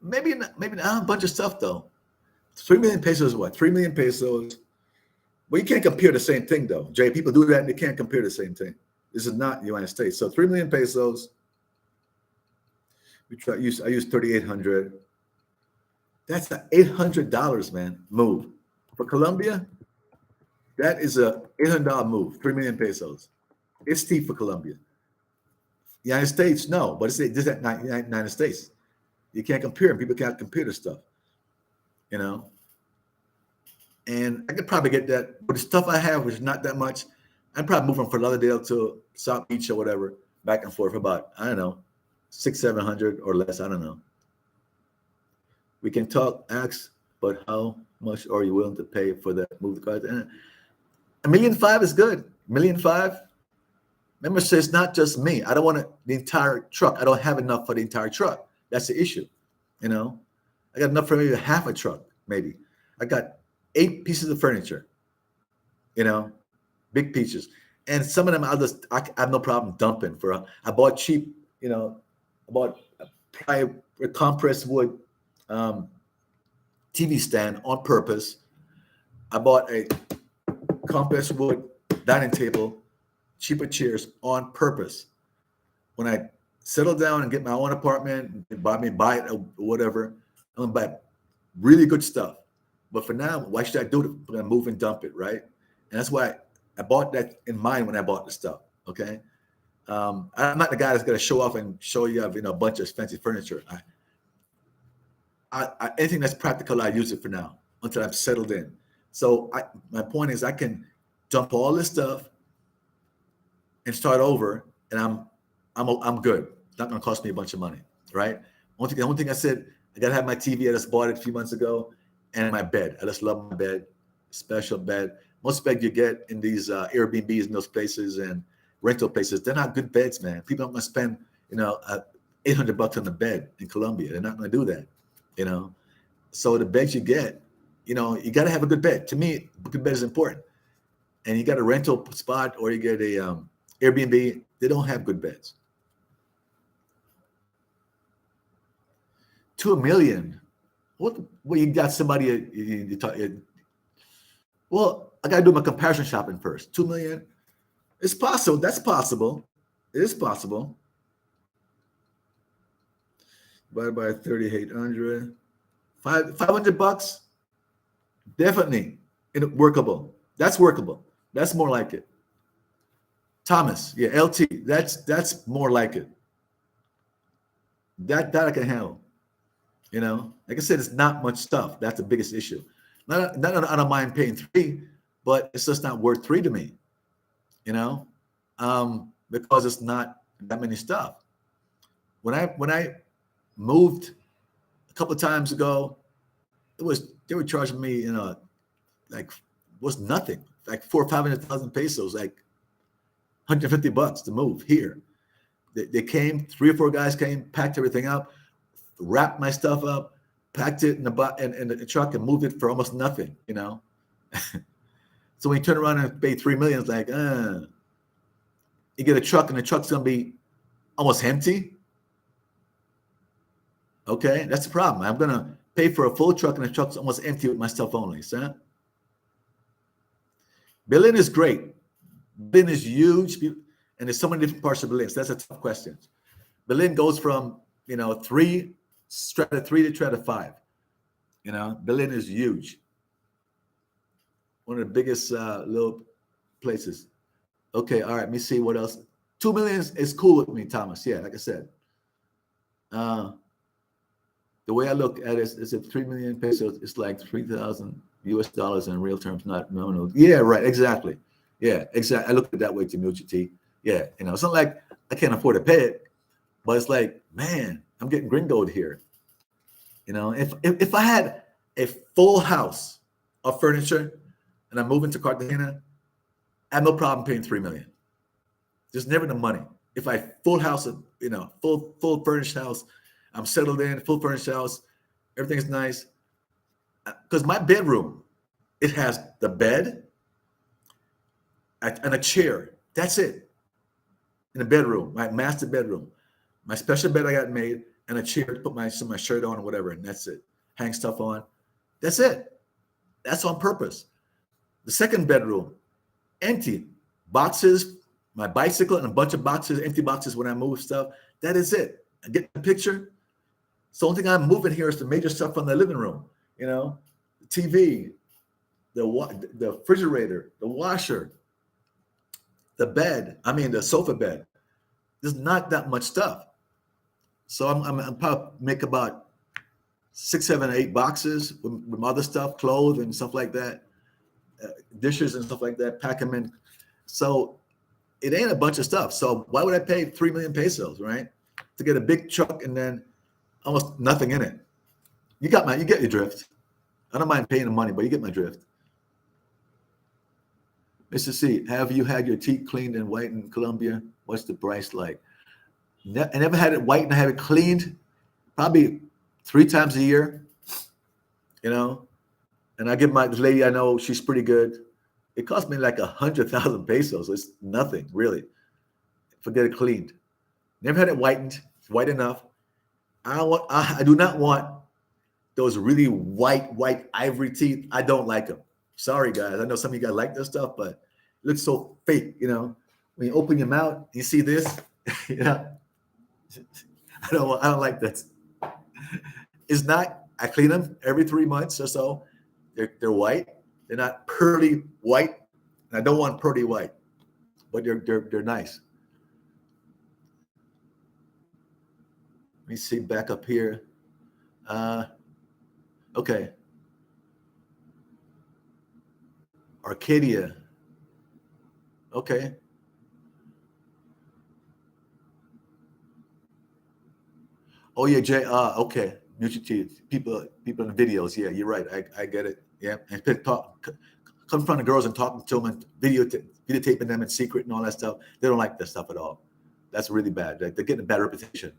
Maybe not a bunch of stuff though. 3 million pesos is what? 3 million pesos. Well, you can't compare the same thing though, Jay. People do that and they can't compare the same thing. This is not the United States. So 3 million pesos. I use 3,800. That's $800, man. Move for Colombia. That is a $800 move. 3 million pesos. It's steep for Colombia. United States, no, but it's just at United States. You can't compare them. People can't compare the stuff, you know. And I could probably get that, but the stuff I have, which is not that much, I'd probably move from Fort Lauderdale to South Beach or whatever, back and forth for about, I don't know, 600-700 or less. I don't know. We can talk, ask, but how much are you willing to pay for that move the car? $1.5 million is good. $1.5 million. Remember, so it's not just me. I don't want the entire truck. I don't have enough for the entire truck. That's the issue. You know, I got enough for maybe half a truck, maybe. I got 8 pieces of furniture, you know, big pieces. And some of them I have no problem dumping for. I bought cheap, I bought a compressed wood TV stand on purpose. I bought a compressed wood dining table, cheaper chairs on purpose. When I settle down and get my own apartment, buy it or whatever, I'm gonna buy really good stuff. But for now, why should I do it? I'm gonna move and dump it, right? And that's why I bought that in mind when I bought the stuff. Okay, I'm not the guy that's gonna show off and show you have a bunch of fancy furniture. Anything that's practical, I use it for now until I'm settled in. So my point is, I can dump all this stuff and start over, and I'm good. It's not gonna cost me a bunch of money, right? The only thing I said, I gotta have my TV. I just bought it a few months ago, and my bed. I just love my bed, special bed. Most beds you get in these Airbnbs and those places and rental places, they're not good beds, man. People aren't gonna spend, $800 on the bed in Colombia. They're not gonna do that, So the beds you get, you got to have a good bed. To me, a good bed is important. And you got a rental spot or you get a Airbnb, they don't have good beds. To $1 million. Well, you got somebody well, I got to do my comparison shopping first. 2 million. It's possible. That's possible. It is possible. Divided by 3,800. $500. Definitely workable. That's workable. That's more like it. Thomas, yeah, LT. That's more like it. That I can handle. Like I said, it's not much stuff. That's the biggest issue. I don't mind paying 3, but it's just not worth 3 to me. Because it's not that many stuff. When I moved a couple of times ago, they were charging me, like was nothing, like 400,000 or 500,000 pesos, like $150 to move here. They came, 3 or 4 guys came, packed everything up, wrapped my stuff up, packed it in the truck, and moved it for almost nothing. So when you turn around and pay $3 million, it's like, you get a truck, and the truck's gonna be almost empty. Okay, that's the problem. I'm gonna pay for a full truck, and the truck's almost empty with my stuff only. See? Berlin is great. Berlin is huge, and there's so many different parts of Berlin. So that's a tough question. Berlin goes from 3 strata 3 to strata 5. Berlin is huge. One of the biggest little places. Okay, all right. Let me see what else. 2 million is cool with me, Thomas. Yeah, like I said. The way I look at it is if 3 million pesos, it's like 3,000 US dollars in real terms, not nominal. Yeah, right. Exactly. Yeah, exactly. I look at it that way, Timuchi T. Yeah, it's not like I can't afford to pay it, but it's like, man, I'm getting gringoed here. If I had a full house of furniture and I'm moving to Cartagena, I have no problem paying 3 million. There's never the money. If I full house of, full furnished house, I'm settled in, full furnished house, everything's nice. Because my bedroom, it has the bed and a chair. That's it. In the bedroom, my master bedroom, my special bed I got made, and a chair to put my shirt on or whatever, and that's it. Hang stuff on. That's it. That's on purpose. The second bedroom, empty. Boxes, my bicycle, and a bunch of boxes, empty boxes when I move stuff. That is it. I get the picture. So the only thing I'm moving here is the major stuff from the living room. The TV, the refrigerator, the washer, the bed. The sofa bed. There's not that much stuff. So I'm probably make about 6, 7, 8 boxes with other stuff, clothes and stuff like that, dishes and stuff like that. Pack them in. So it ain't a bunch of stuff. So why would I pay 3 million pesos, right, to get a big truck and then almost nothing in it? You get your drift. I don't mind paying the money, but you get my drift. Mr. C, have you had your teeth cleaned and whitened in Colombia? What's the price like? I never had it whitened. I have it cleaned probably 3 times a year, And I give the lady I know, she's pretty good. It cost me like 100,000 pesos. It's nothing really. Forget it cleaned. Never had it whitened. It's white enough. I do not want those really white ivory teeth. I don't like them. Sorry guys. I know some of you guys like this stuff, but it looks so fake, you know. When you open your mouth, you see this, you know. I don't like this. It's not, I clean them every 3 months or so. They're white. They're not pearly white. And I don't want pearly white, but they're nice. Let me see back up here. Okay. Arcadia. Okay. Oh yeah, Jay. Okay. People in videos. Yeah, you're right. I get it. Yeah, and come in front of girls and talking to them and videotaping them in secret and all that stuff. They don't like that stuff at all. That's really bad. They're getting a bad reputation.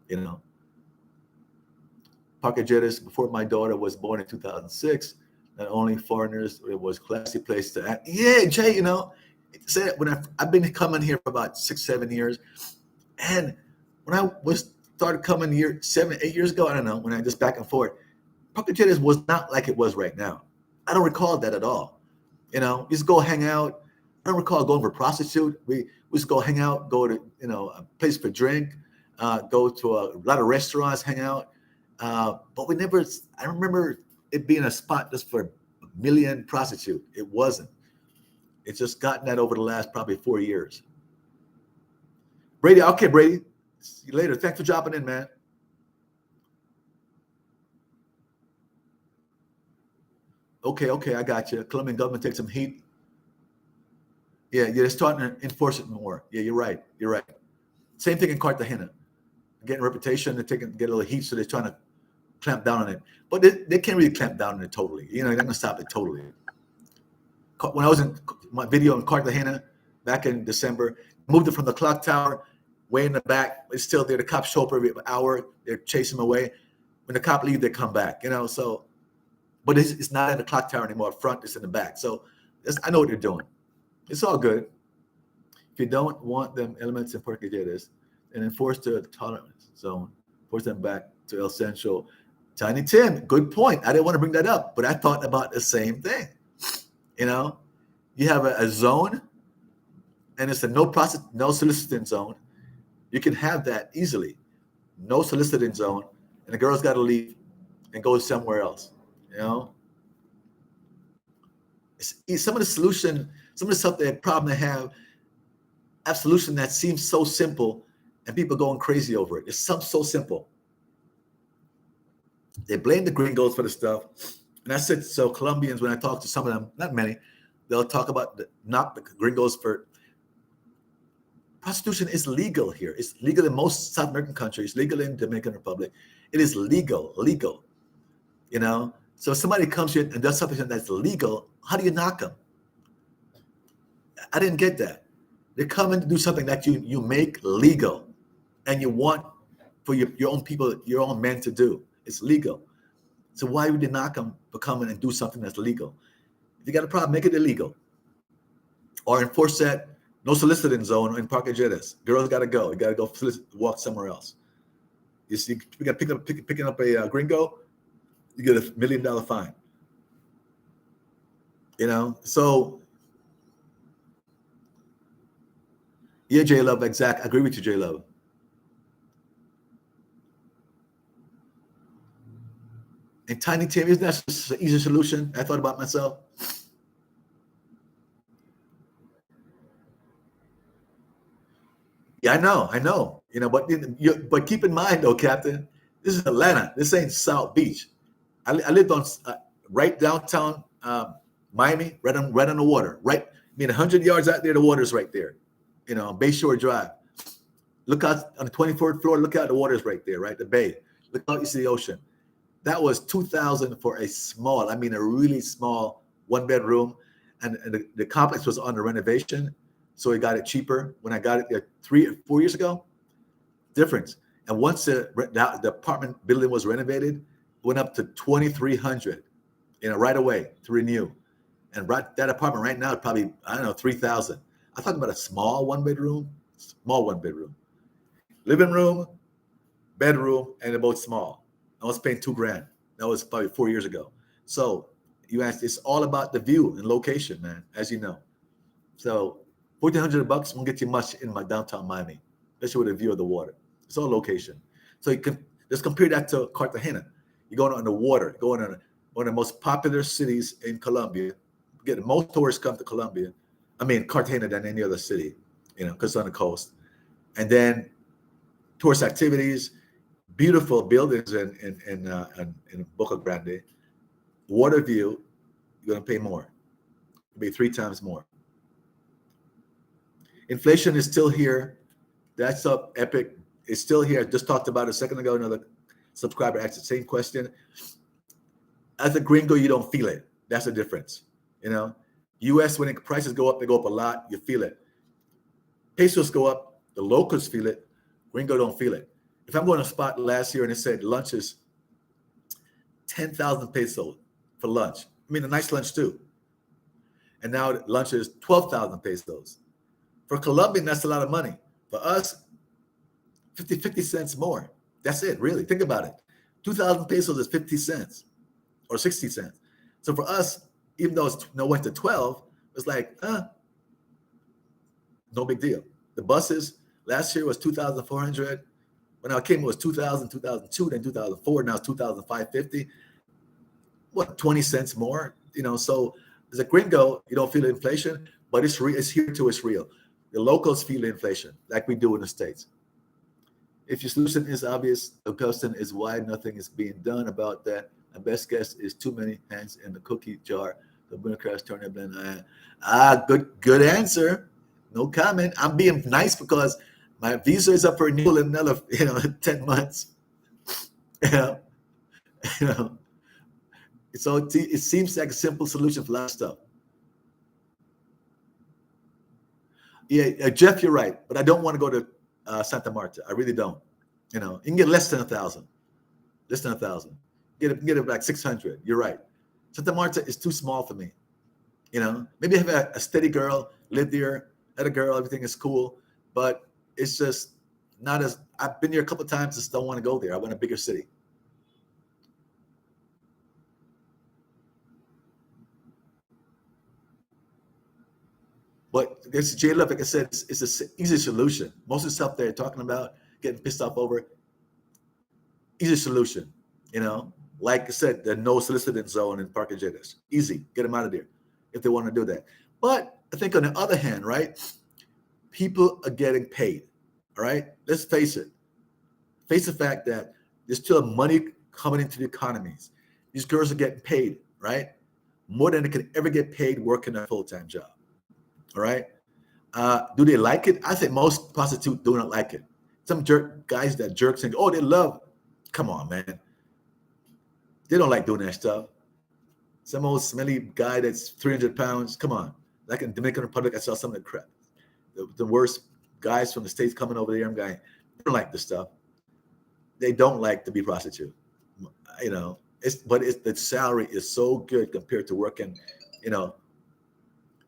You know. Parque Jettis, before my daughter was born in 2006, not only foreigners, it was classy place to act. Yeah, Jay, you know, say when I've been coming here for about 6-7 years, and when I started coming here 7-8 years ago, I don't know, when I just back and forth, Parque Jettis was not like it was right now. I don't recall that at all. You know, we just go hang out. I don't recall going for a prostitute. We just go hang out, go to, you know, a place for drink, go to a lot of restaurants, hang out. But we never, I remember it being a spot just for a million prostitute. It wasn't. It's just gotten that over the last probably 4 years. Brady, okay, Brady. See you later. Thanks for dropping in, man. Okay, I got you. Colombian government takes some heat. Yeah, they're starting to enforce it more. Yeah, you're right. Same thing in Cartagena. Getting reputation, they're get a little heat, so they're trying to clamp down on it. But they can't really clamp down on it totally. You know, they're not going to stop it totally. When I was in my video in Cartagena back in December, moved it from the clock tower way in the back. It's still there. The cops show up every hour. They're chasing them away. When the cop leaves, they come back. You know, so, but it's not in the clock tower anymore. Up front, it's in the back. So I know what they're doing. It's all good. If you don't want them elements in Parque Jettis, and enforce the tolerance zone, force them back to El Centro. Tiny Tim, good point. I didn't want to bring that up, but I thought about the same thing. You know, you have a zone, and it's a no soliciting zone. You can have that easily. No soliciting zone, and the girl's got to leave and go somewhere else. You know, some of the solution, some of the stuff, the problem they have a solution that seems so simple, and people going crazy over it. It's something so simple. They blame the gringos for the stuff. And I said, so Colombians, when I talk to some of them, not many, they'll talk about not the gringos for prostitution is legal here. It's legal in most South American countries, legal in Dominican Republic. It is legal, you know? So if somebody comes here and does something that's legal, how do you knock them? I didn't get that. They're coming to do something that you make legal and you want for your own people, your own men to do. It's legal. So why would you knock them for coming and do something that's legal? If you got a problem, make it illegal. Or enforce that no soliciting zone in Parque Jettis. Girls got to go. You got to go walk somewhere else. You see, we got picking up a gringo, you get $1 million fine. You know, so yeah, J Love, exact. I agree with you, J Love. And Tiny Tim, isn't that just an easy solution? I thought about myself. Yeah, I know. You know, but keep in mind though, Captain, this is Atlanta. This ain't South Beach. I lived on right downtown Miami, right on the water. Right, 100 yards out there, the water's right there. You know, Bayshore Drive. Look out on the 24th floor. Look out, the water's right there, right? The bay. Look out, you see the ocean. That was $2,000 for a small, a really small 1-bedroom, and the complex was under renovation, so we got it cheaper. When I got it there 3 or 4 years ago, difference. And once the apartment building was renovated, it went up to $2,300, right away to renew. And that apartment right now is probably, I don't know, 3,000. I'm talking about a small small one bedroom, living room, bedroom, and they're both small. I was paying $2,000. That was probably 4 years ago. So you asked, it's all about the view and location, man, as you know. So $1,400 won't get you much in my downtown Miami, especially with a view of the water. It's all location. So you can just compare that to Cartagena. You're going on the water, going on one of the most popular cities in Colombia. Get most tourists come to Colombia. I mean Cartagena than any other city, because it's on the coast. And then tourist activities, beautiful buildings in Boca Grande, water view. You're gonna pay more. It'll be 3 times more. Inflation is still here. That's up epic. It's still here. I just talked about it a second ago. Another subscriber asked the same question. As a gringo, you don't feel it. That's the difference. US, when prices go up, they go up a lot. You feel it. Pesos go up. The locals feel it. Gringo don't feel it. If I'm going to a spot last year and it said lunch is 10,000 pesos for lunch. I mean, a nice lunch too. And now lunch is 12,000 pesos. For Colombian, that's a lot of money. For us, 50 cents more. That's it, really. Think about it. 2,000 pesos is 50 cents or 60 cents. So for us, even though it's went to 12, it's like, no big deal. The buses last year was 2,400. When I came, it was 2,000, 2002, then 2004. Now it's 2,550. What, 20 cents more? So as a gringo, you don't feel inflation, but it's here too. It's real. The locals feel inflation, like we do in the States. If your solution is obvious, the question is why nothing is being done about that. My best guess is too many hands in the cookie jar. The Democrats turn it blind eye. Good answer. No comment. I'm being nice because my visa is up for renewal in another, 10 months. So it seems like a simple solution for a lot of stuff. Yeah, Jeff, you're right, but I don't want to go to Santa Marta. I really don't. You can get less than 1,000. Less than 1,000. Get it like 600. You're right. Santa Marta is too small for me. Maybe have a steady girl, live there, had a girl, everything is cool, but it's just not as. I've been here a couple of times, just don't want to go there. I want a bigger city. But there's J Love, like I said, it's an easy solution. Most of the stuff they're talking about, getting pissed off over, easy solution. Like I said, the no soliciting zone in Parque Jettas. Easy, get them out of there if they want to do that. But I think on the other hand, right, people are getting paid. All right, let's face it. Face the fact that there's still money coming into the economies. These girls are getting paid, right, more than they could ever get paid working a full-time job. All right. Do they like it? I think most prostitutes do not like it. Some guys that jerk saying, oh, they love. Come on, man. They don't like doing that stuff. Some old smelly guy that's 300 pounds. Come on. Like in Dominican Republic, I saw some of the crap. The worst guys from the States coming over there. I'm going, they don't like this stuff. They don't like to be prostitute. But the salary is so good compared to working,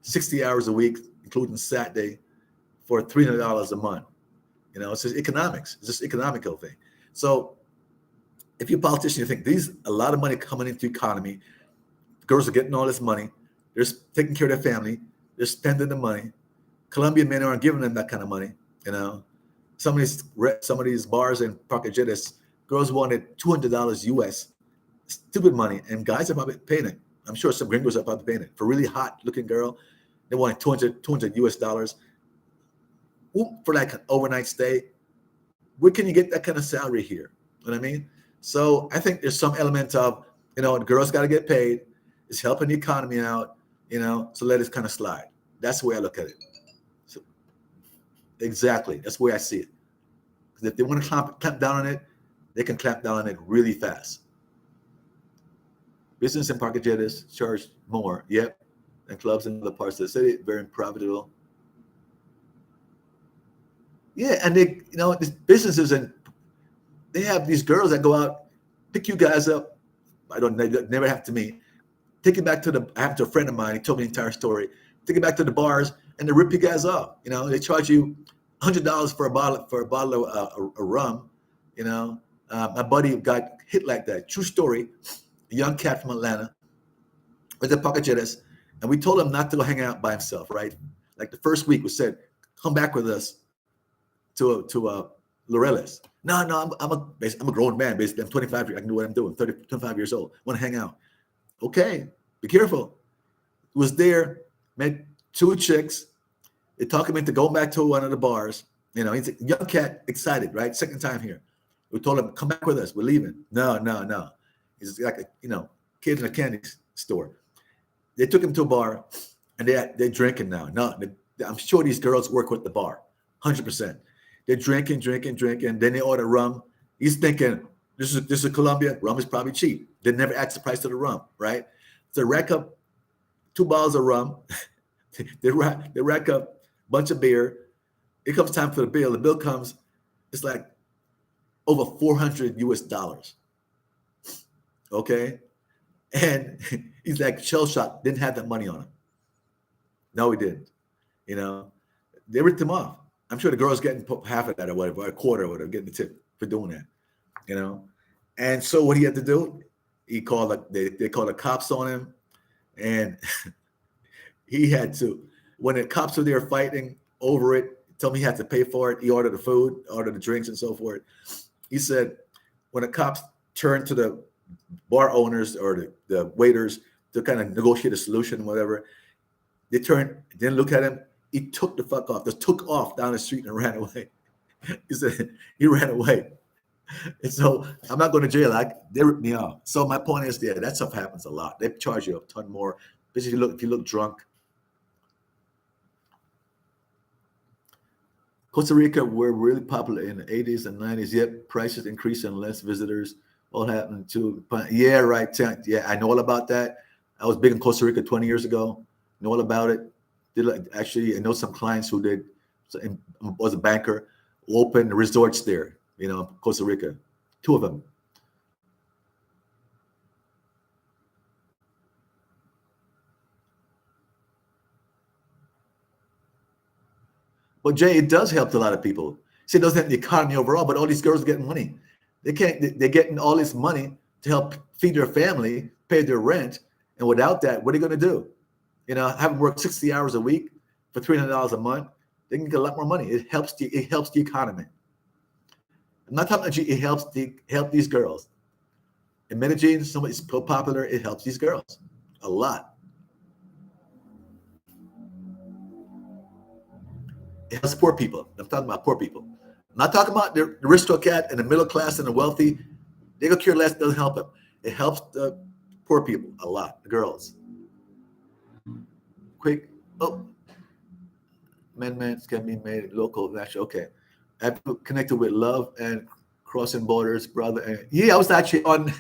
60 hours a week, including Saturday, for $300 a month. It's just economics. It's just economical thing. So if you're a politician, you think a lot of money coming into the economy. Girls are getting all this money. They're taking care of their family. They're spending the money. Colombian men aren't giving them that kind of money. Some of these bars in Parque Jettas, girls wanted $200 US. Stupid money. And guys are probably paying it. I'm sure some gringos are probably paying it. For a really hot looking girl, they wanted 200 US dollars. For like an overnight stay. Where can you get that kind of salary here? You know what I mean? So I think there's some element of, the girls got to get paid. It's helping the economy out, so let it kind of slide. That's the way I look at it. So, exactly. That's the way I see it. Because if they want to clamp down on it, they can clamp down on it really fast. Business in Parque Jettas charge more, yep, than clubs in other parts of the city. Very profitable. Yeah, and they, these businesses, and they have these girls that go out, pick you guys up. They never have to me. take it back to the. I happened to a friend of mine. He told me the entire story. Take it back to the bars, and they rip you guys off. You know, they charge you $100 for a bottle of rum. You know, my buddy got hit like that. True story. A young cat from Atlanta with the Pacajetas, and we told him not to go hang out by himself. Right, like the first week, we said, "Come back with us to Laureles." No, I'm a grown man. Basically, I'm 25. I can do what I'm doing. 25 years old. Want to hang out? Okay, be careful. Was there, met two chicks. They talked him into going back to one of the bars. You know, he's a young cat, excited, right? Second time here. We told him, come back with us. We're leaving. No. He's like a kid in a candy store. They took him to a bar, and they're drinking now. No, I'm sure these girls work with the bar, 100%. They're drinking. Then they order rum. He's thinking, this is Colombia. Rum is probably cheap. They never ask the price of the rum, right? So they rack up 2 bottles of rum. they rack up a bunch of beer. It comes time for the bill. The bill comes. It's like over $400 US. Okay, and he's like shell shocked. Didn't have that money on him. No, he didn't. You know, they ripped him off. I'm sure the girl's getting half of that or whatever, a quarter or whatever, getting the tip for doing that. You know, and so what he had to do, he called they called the cops on him, and he had to. When the cops were there fighting over it, told me he had to pay for it. He ordered the food, ordered the drinks, and so forth. He said when the cops turned to the bar owners or the waiters to kind of negotiate a solution, whatever, they turned, didn't look at him. He took the fuck off, just took off down the street and ran away. He said he ran away. And so I'm not going to jail. They ripped me off. So my point is, that stuff happens a lot. They charge you a ton more, especially if you look drunk. Costa Rica were really popular in the 80s and 90s, yet prices increased and less visitors. All happened too. Yeah, right. Yeah, I know all about that. I was big in Costa Rica 20 years ago. Know all about it. Actually, I know some clients who did. Was a banker who opened resorts there. You know, Costa Rica, 2 of them. But Jay, it does help a lot of people. See, it doesn't help the economy overall, but all these girls are getting money. They're getting all this money to help feed their family, pay their rent. And without that, what are they going to do? You know, having worked 60 hours a week for $300 a month, they can get a lot more money. It helps the economy. I'm not talking about it helps these girls. In Medellin, somebody's so popular, it helps these girls a lot. It helps poor people. I'm talking about poor people. I'm not talking about the aristocrat and the middle class and the wealthy. They could care less. It doesn't help them. It helps the poor people a lot, the girls. Quick. Oh, amendments can be made local, national. Okay. I've connected with love and crossing borders, brother. Yeah, I was actually on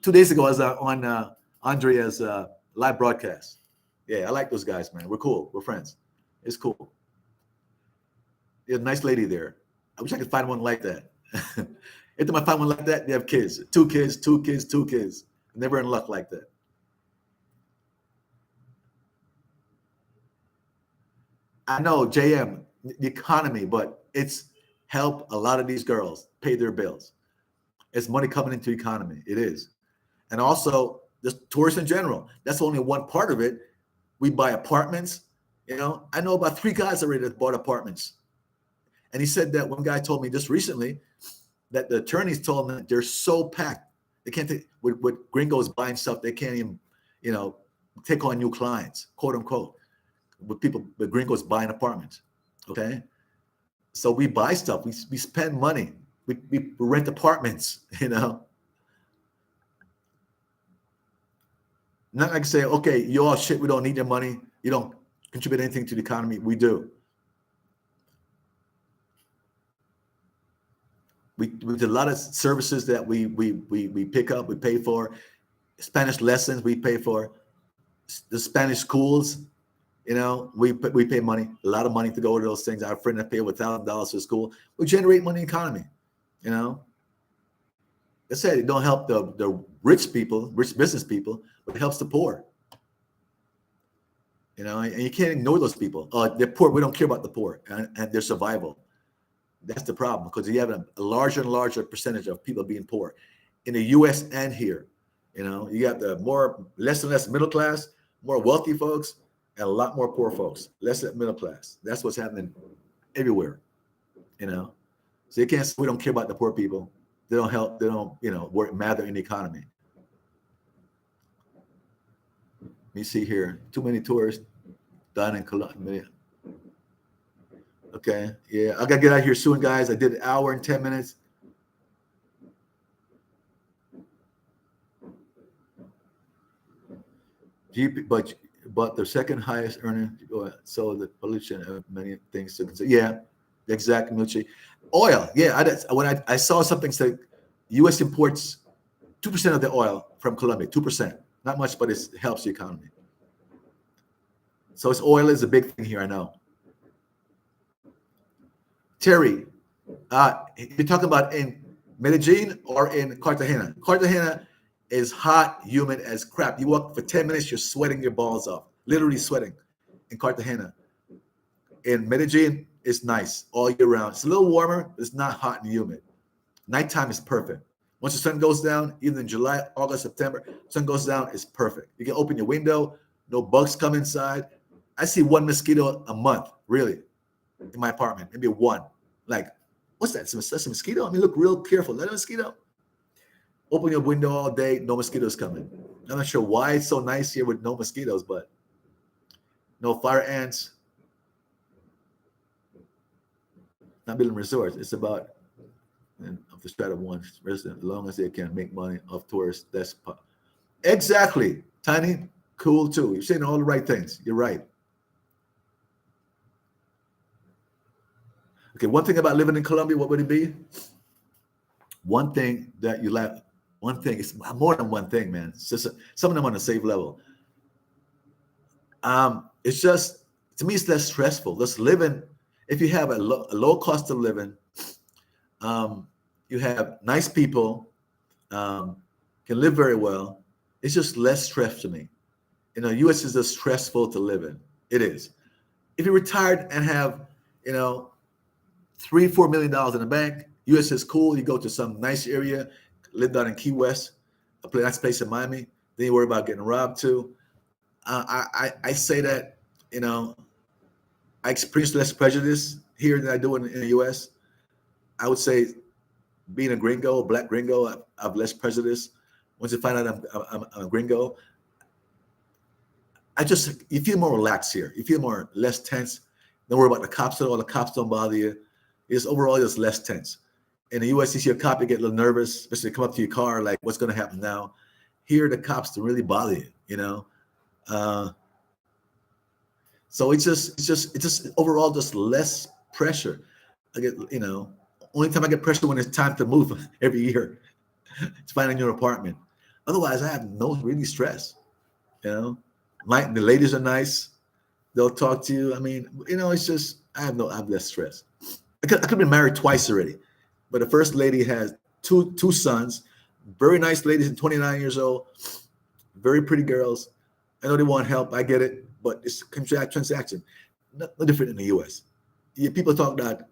2 days ago. I was on Andrea's live broadcast. Yeah, I like those guys, man. We're cool. We're friends. It's cool. There's a nice lady there. I wish I could find one like that. Every time I find one like that, they have kids. 2 kids. Never in luck like that. I know, JM, the economy, but it's helped a lot of these girls pay their bills. It's money coming into the economy. It is. And also, just tourists in general. That's only one part of it. We buy apartments. You know, I know about 3 guys already that bought apartments. And he said that one guy told me just recently that the attorneys told him that they're so packed. They can't take, with gringos buying stuff, they can't even, you know, take on new clients, quote unquote, with gringos buying apartments. Okay. So we buy stuff, we spend money, we rent apartments, you know. Not like say, okay, you all shit, we don't need your money. You don't contribute anything to the economy. We do. We do a lot of services that we pick up, we pay for. Spanish lessons we pay for. The Spanish schools, you know, we pay money, a lot of money to go to those things. Our friend that pay over $1,000 for school. We generate money in the economy, you know. I said it don't help the rich people, rich business people, but it helps the poor. You know, and you can't ignore those people. They're poor. We don't care about the poor and their survival. That's the problem, because you have a larger and larger percentage of people being poor in the U.S. and here. You know, you got the less and less middle class, more wealthy folks, and a lot more poor folks, less middle class. That's what's happening everywhere. You know, so you can't say we don't care about the poor people. They don't help. They don't, matter in the economy. Let me see here. Too many tourists done in Colombia. Okay, yeah, I gotta get out of here soon, guys. I did an hour and 10 minutes. GP, but the second highest earning, so the pollution of many things to consider. Yeah, exactly, Mucci. Oil, yeah. When I saw something say U.S. imports 2% of the oil from Colombia, 2%. Not much, but it helps the economy. So oil is a big thing here, I know. Terry, you're talking about in Medellin or in Cartagena? Cartagena is hot, humid as crap. You walk for 10 minutes, you're sweating your balls off, literally sweating in Cartagena. In Medellin, it's nice all year round. It's a little warmer, but it's not hot and humid. Nighttime is perfect. Once the sun goes down, even in July, August, September, sun goes down, it's perfect. You can open your window, no bugs come inside. I see one mosquito a month, really, in my apartment, maybe one. Like, what's that? That's a mosquito? I mean, look real careful. Is that a mosquito? Open your window all day, no mosquitoes coming. I'm not sure why it's so nice here with no mosquitoes, but no fire ants. Not building resorts. It's about of the strata one resident, as long as they can make money off tourists. That's exactly. Tiny, cool too. You're saying all the right things. You're right. Okay, one thing about living in Colombia, what would it be? One thing that you lack. One thing, it's more than one thing, man. It's just some of them on the same level. It's just, to me, it's less stressful. Just living, if you have a low cost of living, you have nice people, can live very well. It's just less stress to me. You know, U.S. is just stressful to live in. It is. If you're retired and have, $3-4 million in the bank, U.S. is cool. You go to some nice area, live down in Key West, a nice place in Miami. Then you worry about getting robbed too. I say that, I experience less prejudice here than I do in the U.S. I would say being a gringo, black gringo, I have less prejudice. Once you find out I'm a gringo, you feel more relaxed here. You feel less tense. Don't worry about the cops at all. The cops don't bother you. It's overall just less tense. In the U.S., you see a cop, you get a little nervous, especially come up to your car, like, what's going to happen now? Here, the cops don't really bother you, So it's just overall just less pressure. I get, only time I get pressure when it's time to move every year to find a new apartment. Otherwise, I have no really stress. The ladies are nice. They'll talk to you. I mean, it's just I have less stress. I could have been married twice already, but the first lady has two sons, very nice ladies, and 29 years old, very pretty girls. I know they want help. I get it, but it's transaction. No different in the U.S. People talk about,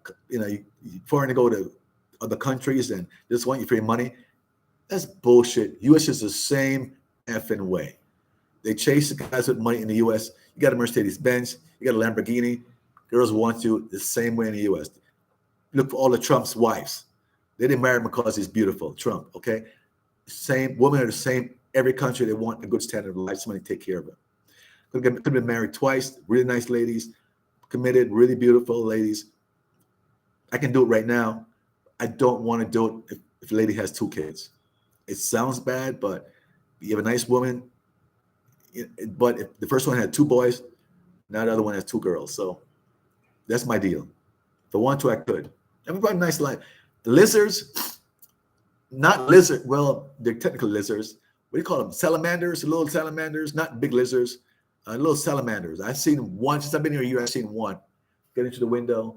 foreign to go to other countries and just want you for your money. That's bullshit. U.S. is the same effing way. They chase the guys with money in the U.S. You got a Mercedes-Benz, you got a Lamborghini. Girls want you the same way in the U.S. Look for all of Trump's wives. They didn't marry him because he's beautiful. Trump, okay? Same women are the same. Every country, they want a good standard of life. Somebody take care of them. Could have been married twice. Really nice ladies, committed, really beautiful ladies. I can do it right now. I don't want to do it if a lady has 2 kids. It sounds bad, but you have a nice woman. But if the first one had 2 boys, now the other one has 2 girls. So that's my deal. If I want to, I could. Everybody nice life. Lizards, not lizard. Well, they're technical lizards. What do you call them? Salamanders, little salamanders, not big lizards, little salamanders. I've seen one since I've been here a year. I've seen one get into the window.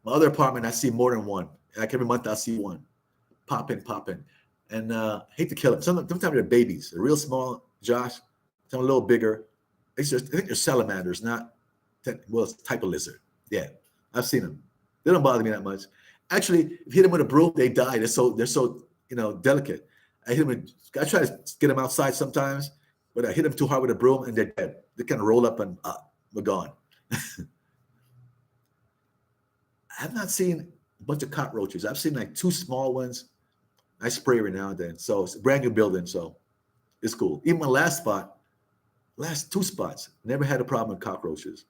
My other apartment, I see more than one. Like every month, I see one popping. and hate to kill them. Sometimes they're babies. They're real small, Josh. Some a little bigger. It's just I think they're salamanders, not well, it's a type of lizard. Yeah, I've seen them. They don't bother me that much. Actually, if you hit them with a broom, they die. They're so delicate. I try to get them outside sometimes, but I hit them too hard with a broom and they're dead. They kind of roll up and we're gone. I have not seen a bunch of cockroaches. I've seen like two small ones. I spray every now and then. So it's a brand new building, so it's cool. Even my last two spots, never had a problem with cockroaches,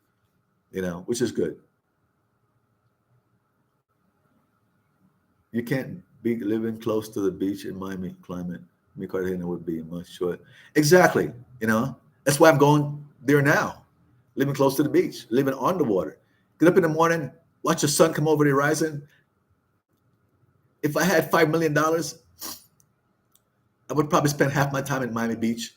which is good. You can't be living close to the beach in Miami climate. Me Cartagena would be much short. Exactly. That's why I'm going there now. Living close to the beach, living on the water. Get up in the morning, watch the sun come over the horizon. If I had $5 million, I would probably spend half my time in Miami Beach,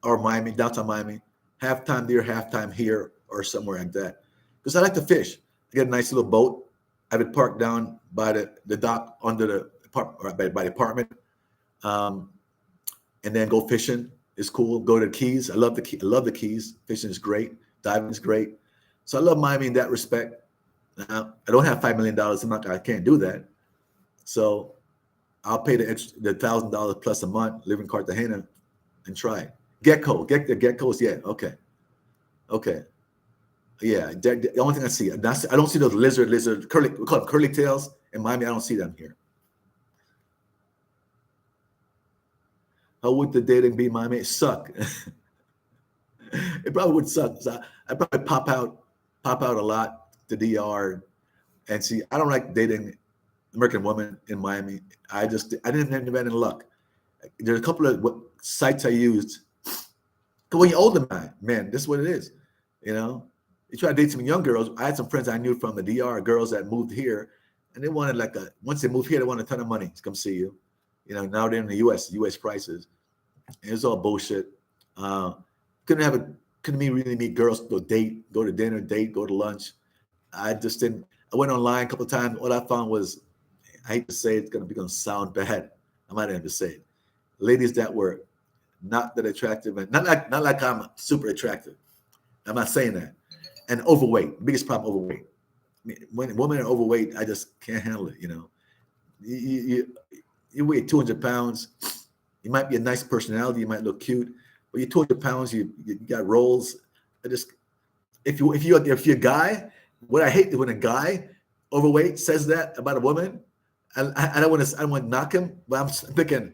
or Miami, downtown Miami, half time there, half time here, or somewhere like that. Because I like to fish. I get a nice little boat. I would park down by the dock under the by the apartment, and then go fishing. It's cool. Go to the Keys. I love the Keys. Fishing is great. Diving is great. So I love Miami in that respect. Now, I don't have $5 million. I can't do that. So I'll pay the $1,000 plus a month, live in Cartagena, and try. Gecko. Get the geckos. Yeah. Okay. Yeah. The only thing I see, I don't see those lizard curly. We call them curly tails in Miami. I don't see them here. How would the dating be in Miami? It suck. It probably would suck. So I probably pop out a lot to DR, and see. I don't like dating American women in Miami. I didn't have any luck. There's a couple of sites I used. When you're older, man, this is what it is. You try to date some young girls. I had some friends I knew from the DR, girls that moved here, and they wanted once they moved here, they wanted a ton of money to come see you. Now they're in the U.S. prices. And it's all bullshit. Couldn't really meet girls, go to dinner, go to lunch. I just didn't. I went online a couple of times. All I found was, I hate to say it, it's going to sound bad. I might have to say it. Ladies that were not that attractive, and not like I'm super attractive. I'm not saying that. And overweight. Biggest problem, overweight. I mean, when women are overweight, I just can't handle it. You weigh 200 pounds. You might be a nice personality. You might look cute, but you're 200 pounds. You got rolls. If you're a guy, what I hate is when a guy overweight says that about a woman. I don't want to knock him, but I'm thinking,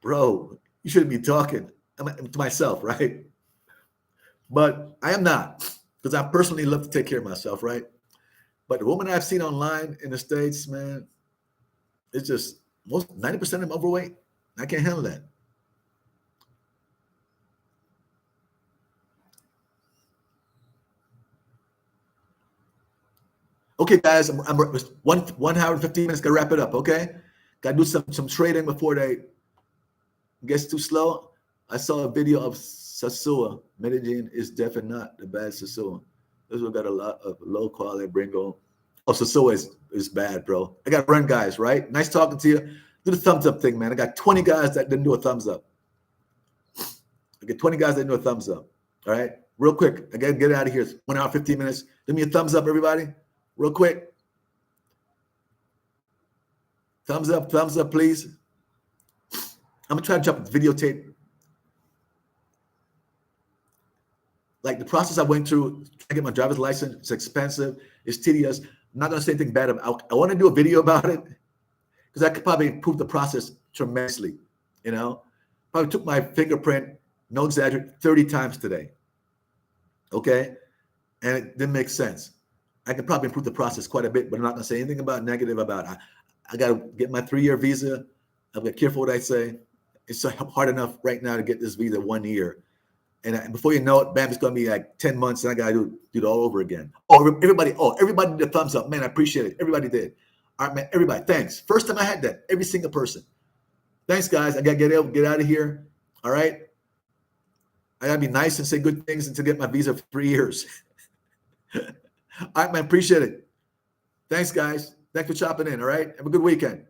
bro, you shouldn't be talking to myself, right? But I am not, because I personally love to take care of myself, right? But the woman I've seen online in the States, man, it's just 90% of them overweight. I can't handle that. Okay, guys, I'm 1 hour and 15 minutes. Gotta wrap it up. Okay, gotta do some trading before they gets too slow. I saw a video of Sasua. Medellin is definitely not the bad Sasua. This one got a lot of low quality Bringo. Oh, Sasua is bad, bro. I got to run, guys. Right? Nice talking to you. Do the thumbs up thing, man. I got 20 guys that didn't do a thumbs up. I get 20 guys that didn't do a thumbs up. All right, real quick. I gotta get out of here. It's 1 hour 15 minutes. Give me a thumbs up, everybody. Real quick. Thumbs up, please. I'm gonna try to jump the videotape. Like the process I went through to get my driver's license, it's expensive, it's tedious. I'm not gonna say anything bad about it. I want to do a video about it because I could probably improve the process tremendously. Probably took my fingerprint, no exaggerate, 30 times today. Okay, and it didn't make sense. I could probably improve the process quite a bit, but I'm not gonna say anything negative about it. I got to get my 3-year visa. I'll be careful what I say. It's hard enough right now to get this visa 1 year. And before you know it, bam, it's going to be like 10 months and I got to do it all over again. Everybody did a thumbs up. Man, I appreciate it. Everybody did. All right, man, everybody, thanks. First time I had that, every single person. Thanks, guys. I got to get out of here. All right. I got to be nice and say good things until I get my visa for 3 years. All right, man, appreciate it. Thanks, guys. Thanks for chopping in. All right. Have a good weekend.